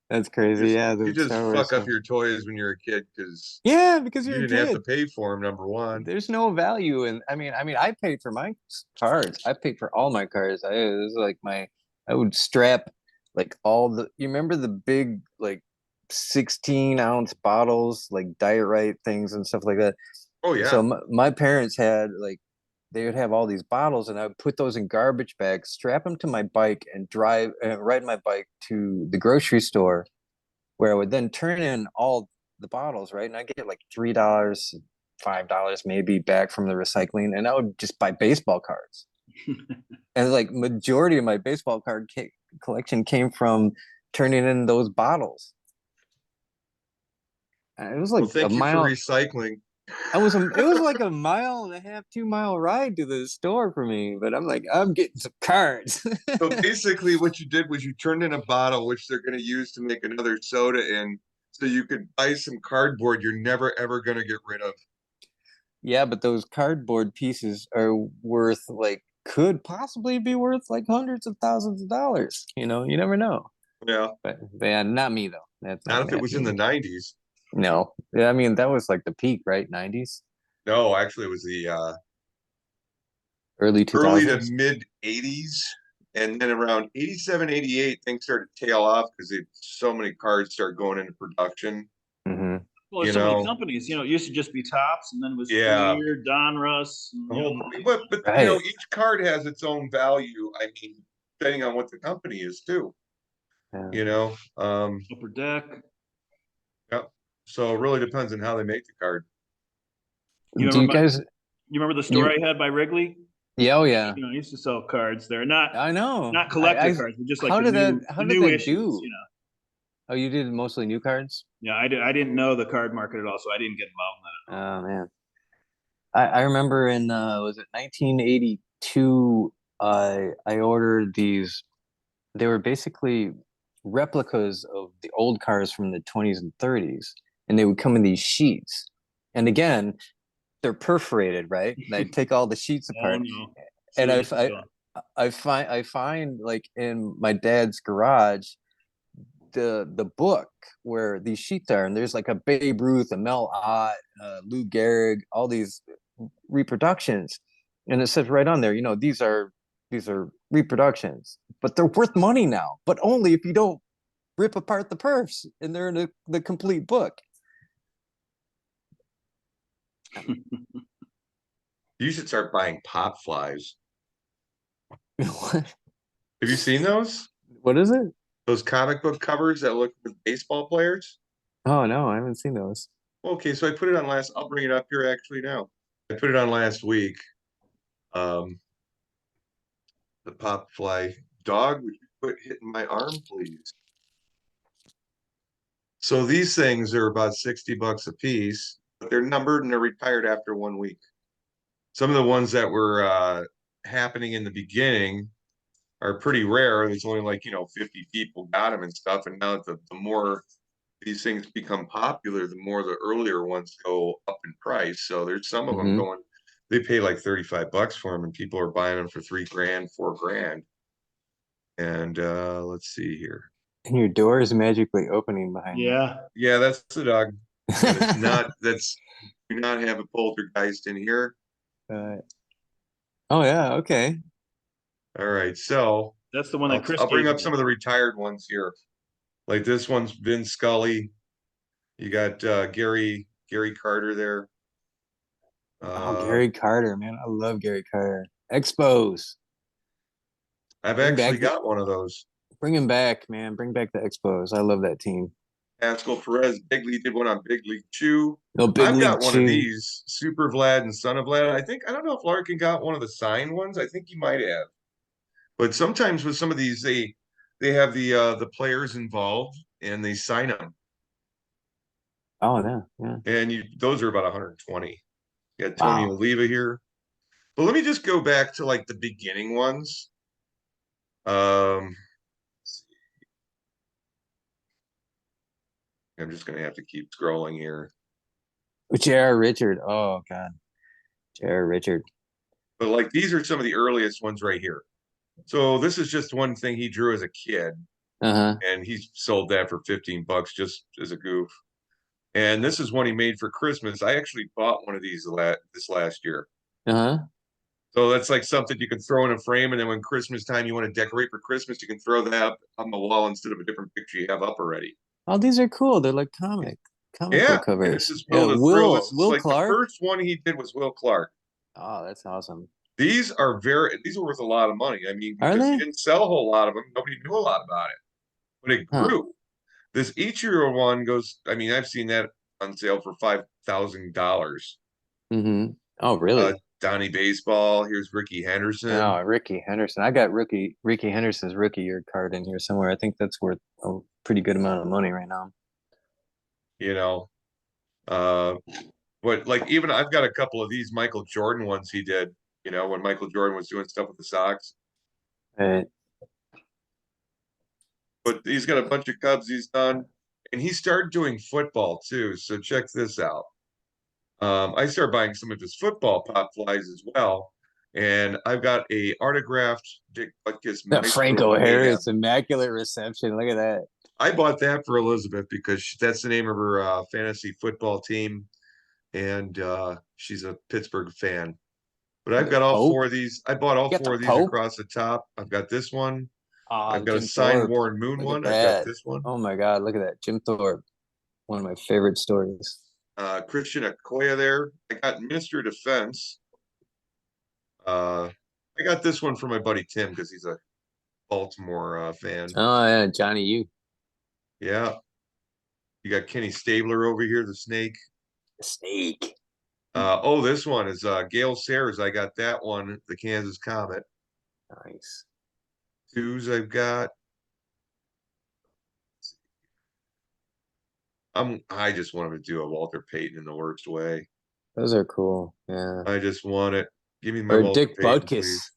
that's crazy. Yeah, You the just Star Wars fuck up stuff. your toys when you're a kid because Yeah, because you you're a didn't have to kid. pay for them. Number one. There's no value in. I mean, I paid for my cards. I paid for all my cards. It was like I would strap like all the. You remember the big like 16-ounce bottles, like diorite things and stuff like that. Oh yeah. So my parents had like they would have all these bottles, and I would put those in garbage bags, strap them to my bike, and ride my bike to the grocery store, where I would then turn in all the bottles, right? And I get like $3, $5 maybe back from the recycling, and I would just buy baseball cards. And like majority of my baseball card collection came from turning in those bottles. It was Well, like a thank you for mile. recycling. It was like a mile and a half, 2 mile ride to the store for me. But I'm like, I'm getting some cards. So basically, what you did was you turned in a bottle, which they're going to use to make another soda in, so you could buy some cardboard you're never ever going to get rid of. Yeah, but those cardboard pieces are worth like could possibly be worth like hundreds of thousands of dollars. You know, you never know. Yeah, But yeah, not me though. That's not not if gonna it was in happen the to me. '90s. No. Yeah, I mean that was like the peak, right? 90s, No, actually, it was the early early to 2000s. mid '80s, and then around '87, '88, things started to tail off because so many cards started going into production. Hmm. Well, You there's so many know, companies. It used to just be Tops, and then it was yeah. Premier, Donruss. The whole, but Right. each card has its own value. I mean, depending on what the company is too. Yeah. You know, Upper Deck. yeah. So it really depends on how they make the card. You Do you remember guys you remember the store you I had by Wrigley? yeah, oh yeah. I used to sell cards there, not I know. not collector I cards, but just like how did that the how did new that issues. do? Oh, you did mostly new cards? Yeah, I didn't know the card market at all, so I didn't get involved in that. Oh man. I remember in was it 1982 I ordered these, they were basically replicas of the old cars from the 20s and 30s, and they would come in these sheets. And again, they're perforated, right? And I take all the sheets Oh apart, no. See and where this is going. I find like in my dad's garage the book where these sheets are, and there's like a Babe Ruth, a Mel Ott, Lou Gehrig, all these reproductions, and it says right on there, these are reproductions, but they're worth money now, but only if you don't rip apart the perfs, and they're in the complete book. You should start buying pop flies. What? Have you seen those? What is it? Those comic book covers that look with baseball players? Oh no, I haven't seen those. Okay, so I put it on last. I'll bring it up here actually now. I put it on last week. Um, the pop fly dog. Would you quit hitting my arm, please? So these things are about $60 a piece, but they're numbered and they're retired after 1 week. Some of the ones that were happening in the beginning are pretty rare. There's only like 50 people got them and stuff. And now the more these things become popular, the more the earlier ones go up in price. So there's some of them Mm-hmm. going, they pay like $35 for them, and people are buying them for $3,000, $4,000. And let's see here. And your door is magically opening behind you. Yeah. Yeah, that's the dog. And it's not, that's, do not have a poltergeist in here. Oh yeah, okay. All right, so That's the one that Chris I'll bring gave up me. some of the retired ones here. Like this one's Vin Scully. You got Gary Carter there. Oh, Gary Carter, man. I love Gary Carter. Expos. I've Bring actually back the got one of those. bring him back, man. Bring back the Expos. I love that team. Pascal Perez, Big League did one on Big League Chew. No, Big I've League got one of Chew. these, Super Vlad and Son of Vlad. I don't know if Larkin got one of the signed ones. I think he might have. But sometimes with some of these, they have the players involved and they sign them. Oh yeah, yeah. And those are about 120. You got Tony Wow. Oliva here. But let me just go back to like the beginning ones. Um, I'm just gonna have to keep scrolling here. J.R. Richard. Oh God. J.R. Richard. But like these are some of the earliest ones right here. So this is just one thing he drew as a kid, Uh-huh. and he sold that for $15 just as a goof. And this is one he made for Christmas. I actually bought one of these this last year. Uh-huh. So that's like something you can throw in a frame, and then when Christmas time you want to decorate for Christmas, you can throw that up on the wall instead of a different picture you have up already. Oh, these are cool. They're like comic book Yeah, and this covers. is Yeah, Will the Thrill. This is Will like the Clark. first one he did was Will Clark. Oh, that's awesome. These are worth a lot of money. I mean, Are because he they? didn't sell a whole lot of them, nobody knew a lot about it, but it Huh. grew. This Ichiro one goes. I mean, I've seen that on sale for $5,000. Mm-hmm. Oh, really? Donnie Baseball. Here's Ricky Henderson. Oh, Ricky Henderson. I got Ricky Henderson's rookie year card in here somewhere. I think that's worth a pretty good amount of money right now. You know, uh, but like even I've got a couple of these Michael Jordan ones he did. You know, when Michael Jordan was doing stuff with the Sox. Right. But he's got a bunch of Cubs he's done, and he started doing football too. So check this out. I started buying some of his football pop flies as well. And I've got a autographed Dick Butkus That Maestro Franco Mayhem. Harris, immaculate reception. Look at that. I bought that for Elizabeth because that's the name of her fantasy football team, and she's a Pittsburgh fan. But I've got all Pope? 4 of these. I bought all You got 4 the of these Pope? across the top. I've got this one. Oh, I've got a Jim signed Thorpe. Warren Moon Look one. at I've got that. this one. Oh my God, look at that. Jim Thorpe. One of my favorite stories. Christian Okoye there. I got Minister of Defense. I got this one for my buddy Tim because he's a Baltimore fan. Oh yeah, Johnny U. Yeah. You got Kenny Stabler over here, the snake. Snake. Oh, this one is Gale Sayers. I got that one, the Kansas Comet. Nice. 2s I've got. I just wanted to do a Walter Payton in the worst way. Those are cool. Yeah. I just want it. Give me my Or Walter Dick Payton, Butkus. please.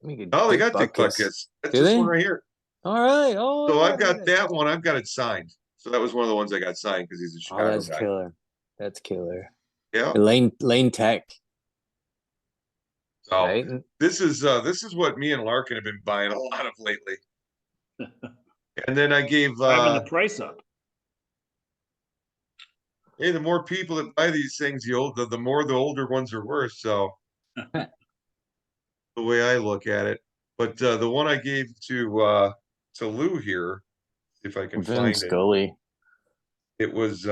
Let me get Oh, they Dick got Dick Butkus. Butkus. That's Do this they? one right here. All right. Oh, So yeah, I've got look at that one. I've got it signed. So that was one of the ones I got signed because he's a Oh, Chicago that's guy. killer. That's killer. Yeah. Lane Tech, So right? this is what me and Larkin have been buying a lot of lately. And then I gave Driving the price up. hey, the more people that buy these things, the more the older ones are worth. So the way I look at it. But the one I gave to Lou here, if I can Vin find Scully. it was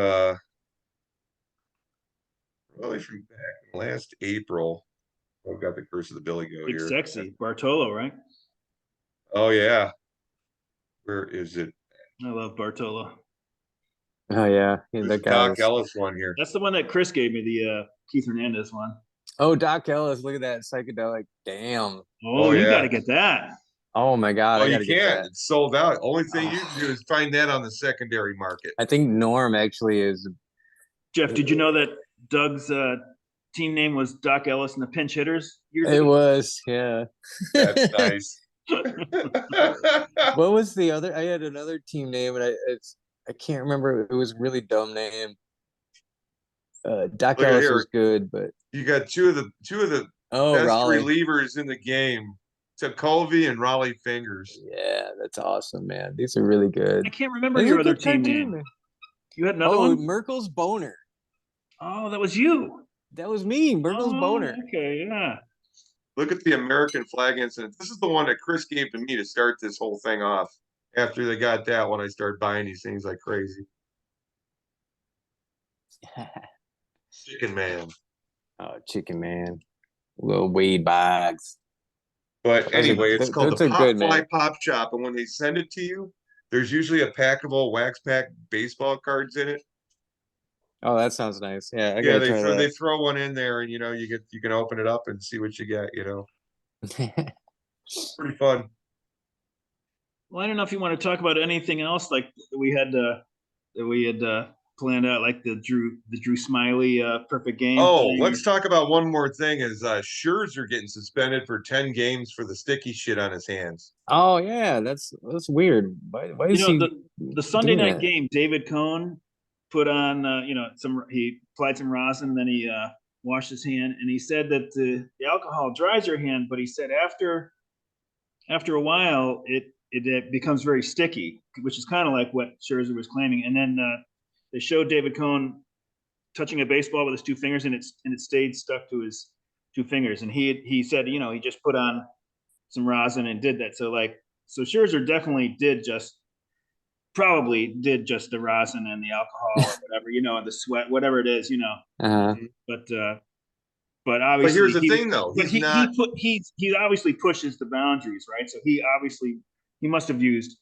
really from back last April. I've got the Curse of the Billy Goat Big here. sexy. Bartolo, right? Oh yeah. Where is it? I love Bartolo. Oh yeah, There's that a guy. Doc Ellis one here. That's the one that Chris gave me, the Keith Hernandez one. Oh, Doc Ellis. Look at that psychedelic. Damn. Oh, you got to get that. Oh my God, Oh, I you gotta get can't. that. It's sold out. Only thing you can do is find that on the secondary market. I think Norm actually is. Jeff, did you know that Doug's team name was Doc Ellis and the Pinch Hitters? Years It ago? was, yeah. That's nice. What was the other? I had another team name, and I can't remember. It was a really dumb name. Doc Look at Ellis here. was good, but You got two of the oh, best Raleigh. relievers in the game. Colvey and Raleigh Fingers. Yeah, that's awesome, man. These are really good. I can't remember These your are other good team cartoon, name. man. You had another Oh, one? Merkel's Boner. Oh, that was you. That was me, Merkel's Boner. Okay, yeah. Look at the American flag incident. This is the one that Chris gave to me to start this whole thing off. After they got that one, I started buying these things like crazy. Chicken Man. Oh, Chicken Man. Little Wade Boggs. But Those are- anyway, it's called those the are Pop good, Fly man. Pop Shop. And when they send it to you, there's usually a pack of old wax pack baseball cards in it. Oh, that sounds nice. Yeah, I Yeah, gotta try they throw one in there, and you can open it up and see what you get. that. Pretty fun. Well, I don't know if you want to talk about anything else like we had planned out, like the Drew Smiley perfect game. Oh, let's talk about one more thing. Is Scherzer getting suspended for 10 games for the sticky shit on his hands? Oh yeah, that's weird. Why is he the Sunday doing night that? game? David Cohn put on he applied some rosin, and then he washed his hand, and he said that the alcohol dries your hand, but he said after a while it becomes very sticky, which is kind of like what Scherzer was claiming. And then they showed David Cohn touching a baseball with his 2 fingers, and it stayed stuck to his 2 fingers. And he said, he just put on some rosin and did that. So Scherzer definitely probably did just the rosin and the alcohol or whatever, and the sweat, whatever it is, Uh-huh. But obviously, But here's the thing, though. He obviously pushes the boundaries, right? So he must have used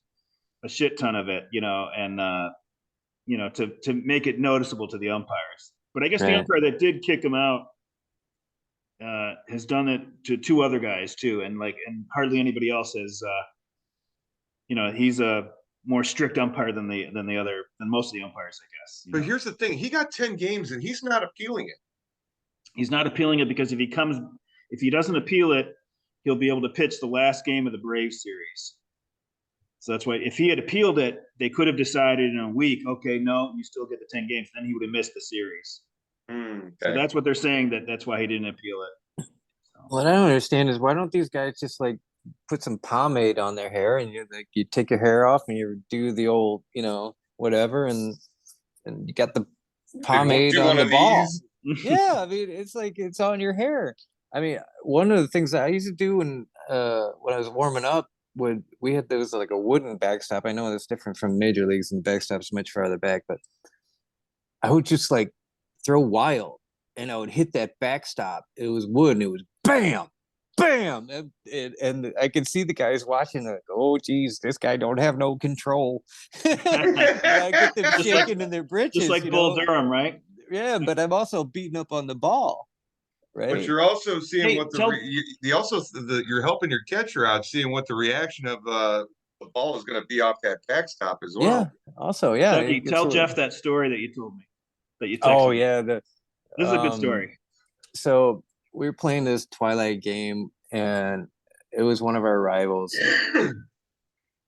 a shit ton of it, and to make it noticeable to the umpires. But I guess the umpire that did kick him out has done it to 2 other guys too, and hardly anybody else has. He's a more strict umpire than most of the umpires, I guess. But here's the thing: he got 10 games, and he's not appealing it. He's not appealing it because if he doesn't appeal it, he'll be able to pitch the last game of the Braves series. So that's why if he had appealed it, they could have decided in a week, okay, no, you still get the 10 games. Then he would have missed the series. Okay. So that's what they're saying, that's why he didn't appeal it. So. What I don't understand is why don't these guys just like put some pomade on their hair and you take your hair off and you do the old, whatever, and you got the They won't pomade do on one the of ball. these. Yeah, I mean, it's like it's on your hair. I mean, one of the things that I used to do when I was warming up, would we had those like a wooden backstop. I know that's different from major leagues, and the backstop's much farther back, but I would just like throw wild, and I would hit that backstop. It was wood, and it was bam, bam, and I could see the guys watching like, oh geez, this guy don't have no control. I get them Just like shaking in their just britches, like Bull Durham, right? Yeah, but I'm also beating up on the ball, But right? you're also seeing Hey, what tell you're helping your catcher out, seeing what the reaction of the ball is going to be off that backstop as Yeah. well. Also, yeah, Dougie, it's tell Jeff that story that you told me, that you oh texted me. yeah, This is a good um story. so we were playing this Twilight game, and it was one of our rivals,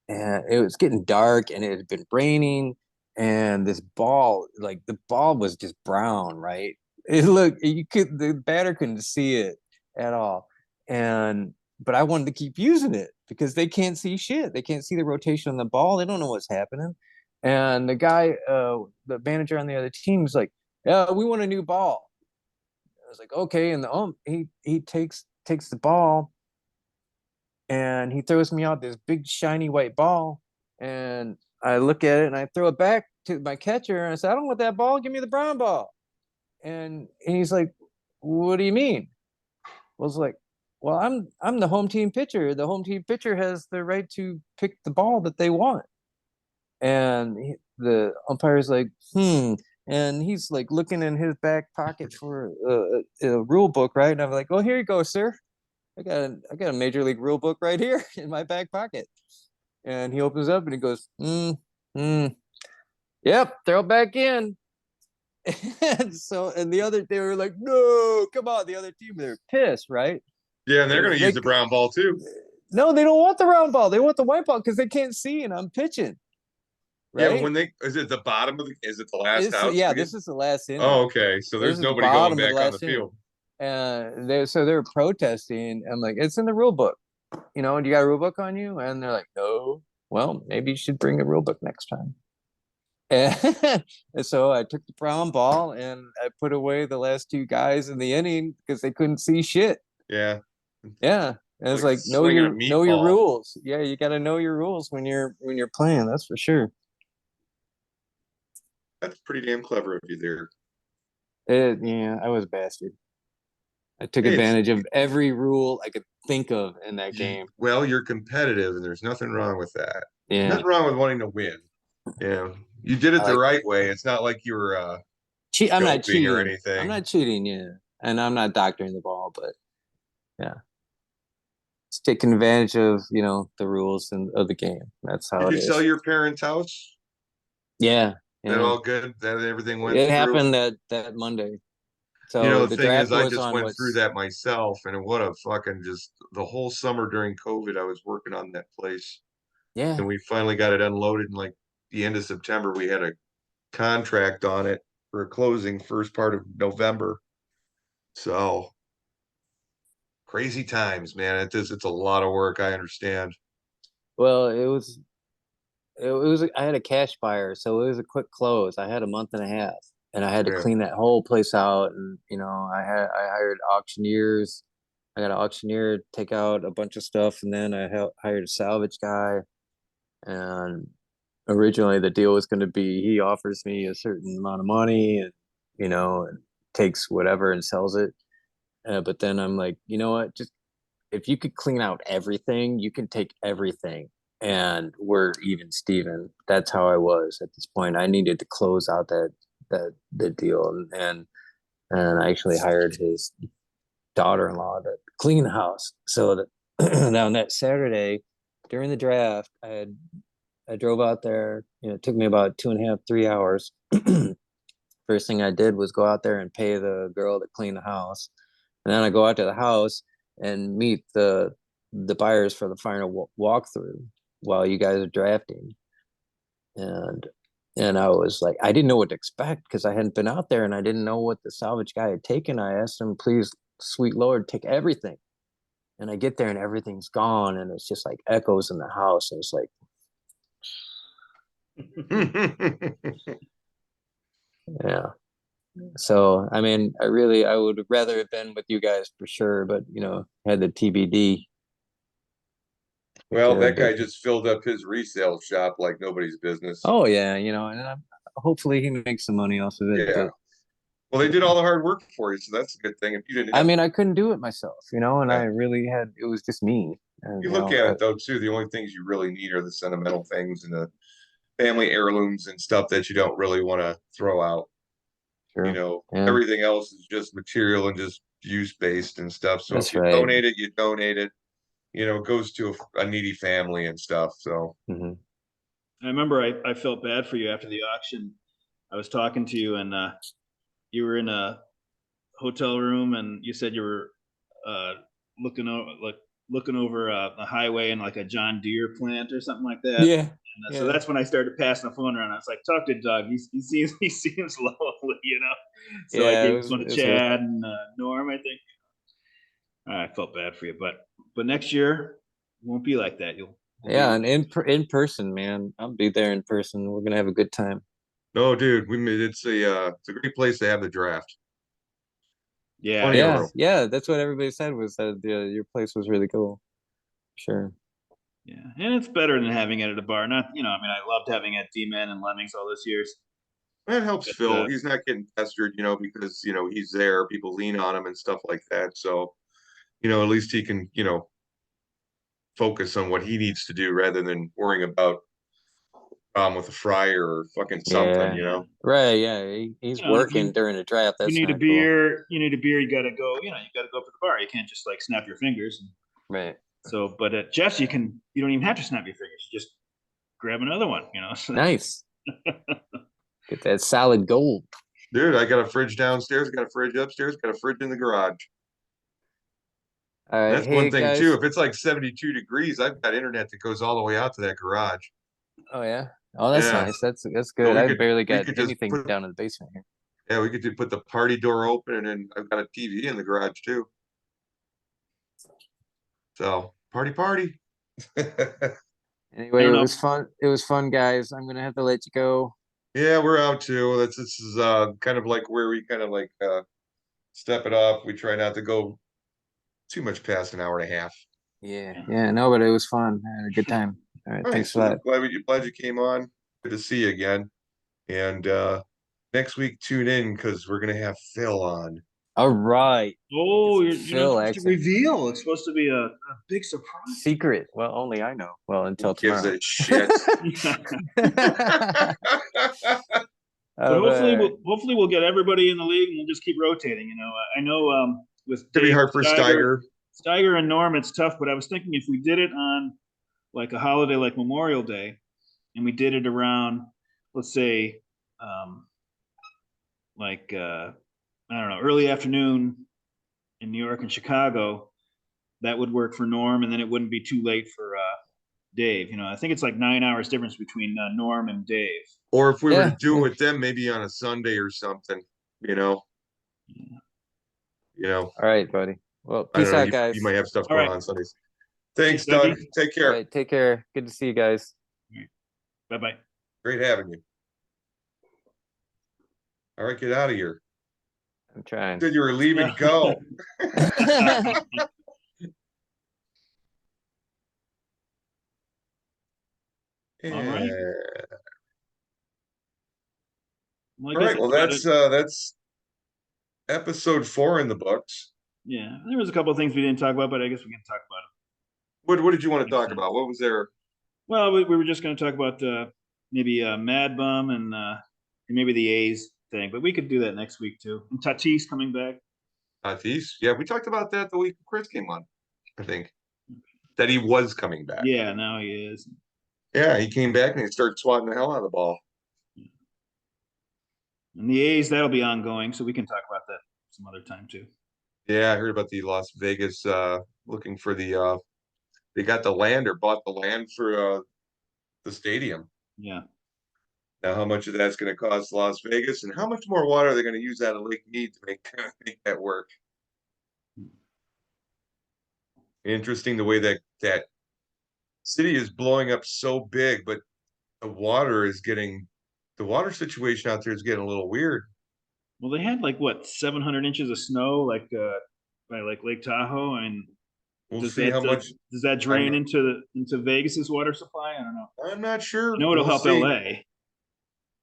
and it was getting dark, and it had been raining, and this ball, like the ball was just brown, right? It looked, the batter couldn't see it at all, and but I wanted to keep using it because they can't see shit. They can't see the rotation on the ball. They don't know what's happening. And the manager on the other team is like, "Yeah, we want a new ball." I was like, "Okay." And he takes the ball, and he throws me out this big shiny white ball, and I look at it and I throw it back to my catcher, and I said, "I don't want that ball. Give me the brown ball." And he's like, "What do you mean?" I was like, "Well, I'm the home team pitcher. The home team pitcher has the right to pick the ball that they want." And the umpire's like, "Hmm." And he's like looking in his back pocket for a rule book, right? And I'm like, "Oh, here you go, sir. I got a major league rule book right here in my back pocket." And he opens up and he goes, yep, throw it back in." And the other, they were like, "No, come on." The other team, they're pissed, right? Yeah, and they're going to use They the brown ball too. No, they don't want the round ball. They want the white ball because they can't see and I'm pitching, Yeah, but right? when is it the bottom of is it the last out? Yeah, this is the last inning. Oh, okay. So This there's is the nobody going bottom of the back on the last inning. field. And they're protesting. I'm like, "It's in the rule book. Do you got a rule book on you?" And they're like, "No." Well, maybe you should bring a rule book next time. And, and so I took the brown ball and I put away the last two guys in the inning because they couldn't see shit. Yeah. Yeah. And it's Like like, slinging a know your meatball. rules. Yeah, you got to know your rules when you're playing. That's for sure. That's pretty damn clever of you there. Yeah, I was a bastard. I took Hey, advantage of every rule I could think of in that game. well, you're competitive, and there's nothing wrong with that. Yeah, Nothing wrong with wanting to win. Yeah, you did it I the like right way. It's not like you were I'm not doping or cheating. I'm anything. not cheating. Yeah, and I'm not doctoring the ball, but yeah, it's taking advantage of the rules of the game. That's how Did it you sell is. your parents' house? Yeah, That yeah. all good? That everything went It through? happened that Monday. You know, So the the thing is, draft I was just on went through what's that myself, and what a fucking just the whole summer during COVID, I was working on that place, yeah. and we finally got it unloaded in like the end of September. We had a contract on it for a closing first part of November. So crazy times, man. It's a lot of work. I understand. Well, it was I had a cash buyer, so it was a quick close. I had a month and a half, and I had to Yeah. clean that whole place out. And I hired auctioneers. I got an auctioneer to take out a bunch of stuff, and then hired a salvage guy. And originally, the deal was going to be he offers me a certain amount of money, and takes whatever and sells it. But then I'm like, you know what? Just if you could clean out everything, you can take everything, and we're even Steven. That's how I was at this point. I needed to close out that the deal, and I actually hired his daughter-in-law to clean the house. So that now on that Saturday during the draft, I drove out there. It took me about 2.5, 3 hours. First thing I did was go out there and pay the girl to clean the house, and then I go out to the house and meet the buyers for the final walkthrough while you guys are drafting. And I was like, I didn't know what to expect because I hadn't been out there and I didn't know what the salvage guy had taken. I asked him, "Please, sweet Lord, take everything." And I get there and everything's gone, and it's just like echoes in the house. And it's like, yeah. So I mean, I would have rather have been with you guys for sure, but had the TBD. Well, that But guy just filled up his resale shop like nobody's business. oh yeah, and hopefully he makes some money off of it. Yeah. But Well, they did all the hard work for you, so that's a good thing. If you didn't I have, mean, I couldn't do it myself, and yeah. I really had it was just me. And You look at it though too, the only things you really need are the sentimental things and the family heirlooms and stuff that you don't really want to throw out. sure, yeah, Everything else is just material and just use based and stuff. So if that's you right. donate it, you donate it. It goes to a needy family and stuff. So Hmm. I remember I felt bad for you after the auction. I was talking to you, and you were in a hotel room, and you said you were uh, looking over a highway in like a John Deere plant or something like that. Yeah, And so yeah, that's when I started passing the phone around. I was like, "Talk to Doug. He seems lonely, you know." So I yeah. gave this one It to was really Chad and Norm. I think I felt bad for you, but next year it won't be like that. You'll be yeah, and in person, man. I'll be there in person. We're gonna have a good time. no, dude, we made it's a great place to have the draft. yeah, Plenty it of Yeah, room. is. yeah. That's what everybody said was that your place was really cool. Sure. Yeah, and it's better than having it at a bar. Not, I mean, I loved having it at D-Man and Lemmings all those years. That helps But Phil. He's not getting pestered, because he's there. People lean on him and stuff like that. So, at least he can, focus on what he needs to do rather than worrying about with a fryer or fucking something, Yeah. you know. Right. Yeah. He's if working you during the draft. you That's need a not cool. beer, you gotta go. You gotta go up to the bar. You can't just like snap your fingers. Right. So, but at Jeff's, you don't even have to snap your fingers. You just grab another one. So, Nice. Get that solid gold. Dude, I got a fridge downstairs, got a fridge upstairs, got a fridge in the garage. All And right. that's one Hey thing too. guys. If it's like 72 degrees, I've got internet that goes all the way out to that garage. Oh yeah. Oh, that's Yeah. nice. That's So good. we I could barely we got could just anything put down in the basement here. yeah, we could put the party door open and then I've got a TV in the garage too. So party. I Anyway, don't it know. was fun. It was fun, guys. I'm gonna have to let you go. Yeah, we're out too. This is kind of like where we kind of like step it off. We try not to go too much past an hour and a half. Yeah. Yeah. No, but it was fun. I had a good time. All right. All right, Thanks for so that. glad you came on. Good to see you again. And next week tune in because we're gonna have Phil on. All right. Get Oh, some you're not Phil supposed to accent. reveal. It's supposed to be a big surprise. Secret. Well, only I know. Well, Who until gives tomorrow. a shit? But hopefully But we'll get everybody in the league and we'll just keep rotating. I know with Could be Dave hard for Steiger. Steiger and Norm, it's tough. But I was thinking if we did it on like a holiday like Memorial Day, and we did it around, let's say, um, like I don't know, early afternoon in New York and Chicago, that would work for Norm, and then it wouldn't be too late for Dave. I think it's like 9 hours difference between Norm and Dave. Or if we were to yeah, do it yeah. with them, maybe on a Sunday or something, you know, you know, All right, buddy. Well, I don't peace know. out, You guys. might have stuff All going right, on Sundays. see Thanks, you, Doug. Dougie. Take All care. right, take care. Good to see you guys. Bye bye. Great having you. All right, get out of here. I'm trying. Said you were leaving. Go. All right. Yeah. Well, I All guess right. Well, that's about it. that's episode 4 in the books. Yeah, there was a couple of things we didn't talk about, but I guess we can talk about What did you want to it next talk time. about? What was there? Well, we were just going to talk about maybe Mad Bum and maybe the A's thing, but we could do that next week too. And Tatis coming back. Tatis? Yeah, we talked about that the week Chris came on. I think that he was coming back. Yeah, now he is. Yeah, he came back and he started swatting the hell out of the ball. And the A's, that'll be ongoing, so we can talk about that some other time too. Yeah, I heard about the Las Vegas looking for they got the land or bought the land for the stadium. Yeah. Now, how much of that's going to cost Las Vegas, and how much more water are they going to use out of Lake Mead to make that work? Interesting the way that city is blowing up so big, but the water situation out there is getting a little weird. Well, they had like what 700 inches of snow, like by like Lake Tahoe, and We'll does see that how much. does that I'm drain into Vegas's water supply? I don't know. I'm not I sure. know it'll We'll help see. LA.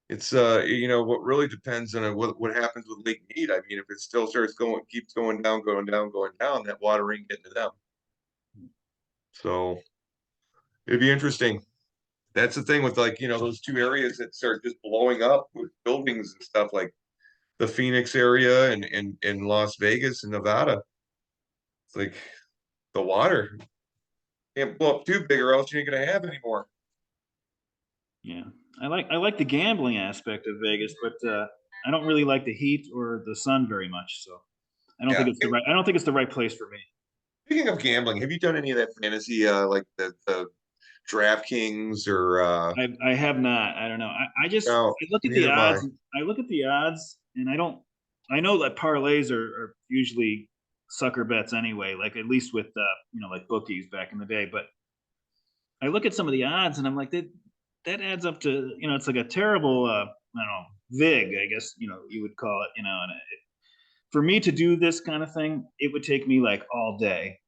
It's what really depends on what happens with Lake Mead. I mean, if it still keeps going down, that water ain't getting to them. So it'd be interesting. That's the thing with those two areas that start just blowing up with buildings and stuff like the Phoenix area and Las Vegas and Nevada. It's like the water can't blow up too big or else you ain't gonna have anymore. Yeah, I like the gambling aspect of Vegas, but I don't really like the heat or the sun very much. So Yeah. I don't think it's the right place for me. Speaking of gambling, have you done any of that fantasy like the DraftKings or I have not. I don't know. I just no, I look at the neither am I. odds. I look at the odds, and I don't. I know that parlays are usually sucker bets anyway. Like at least with like bookies back in the day. But I look at some of the odds, and I'm like that adds up to it's like a terrible I don't know vig, I guess you would call it. And for me to do this kind of thing, it would take me like all day.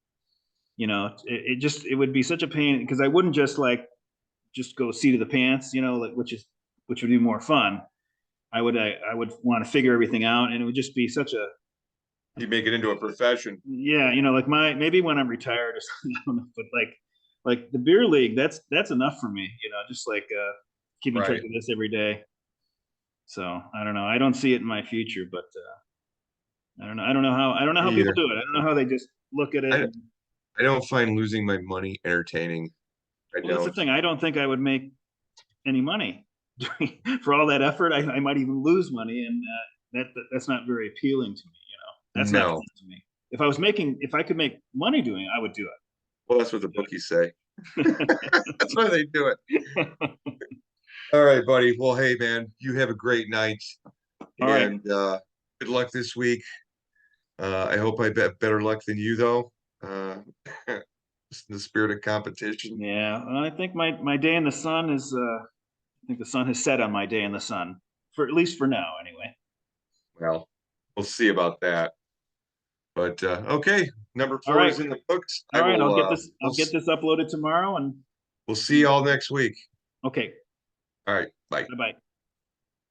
It would be such a pain because I wouldn't just go seat of the pants, like which would be more fun. I would want to figure everything out, and it would just be such a You make it into a profession. yeah, like maybe when I'm retired or something, I don't know, but like the beer league, that's enough for me, just like keeping track Right. of this every day. So I don't know. I don't see it in my future, but I don't know how Me people either. do it. I don't know how they just look at it. I I don't find losing my money entertaining. I Well, that's the don't. thing. I don't think I would make any money for all that effort. I might even lose money, and that's not very appealing to me. That's not fun No. to me. If I could make money doing it, I would do Well, that's what the bookies say. it. That's why they do it. All right, buddy. Well, hey, man, you have a great night, All right. and good luck this week. I hope I bet better luck than you, though. Uh, just in the spirit of competition. Yeah, well, I think my day in the sun is. I think the sun has set on my day in the sun for at least for now, anyway. Well, we'll see about that. But okay, number All 4 right. is in the books. I All right. will. I'll get this uploaded tomorrow, and We'll see y'all next week. okay. All right. Bye. Bye bye.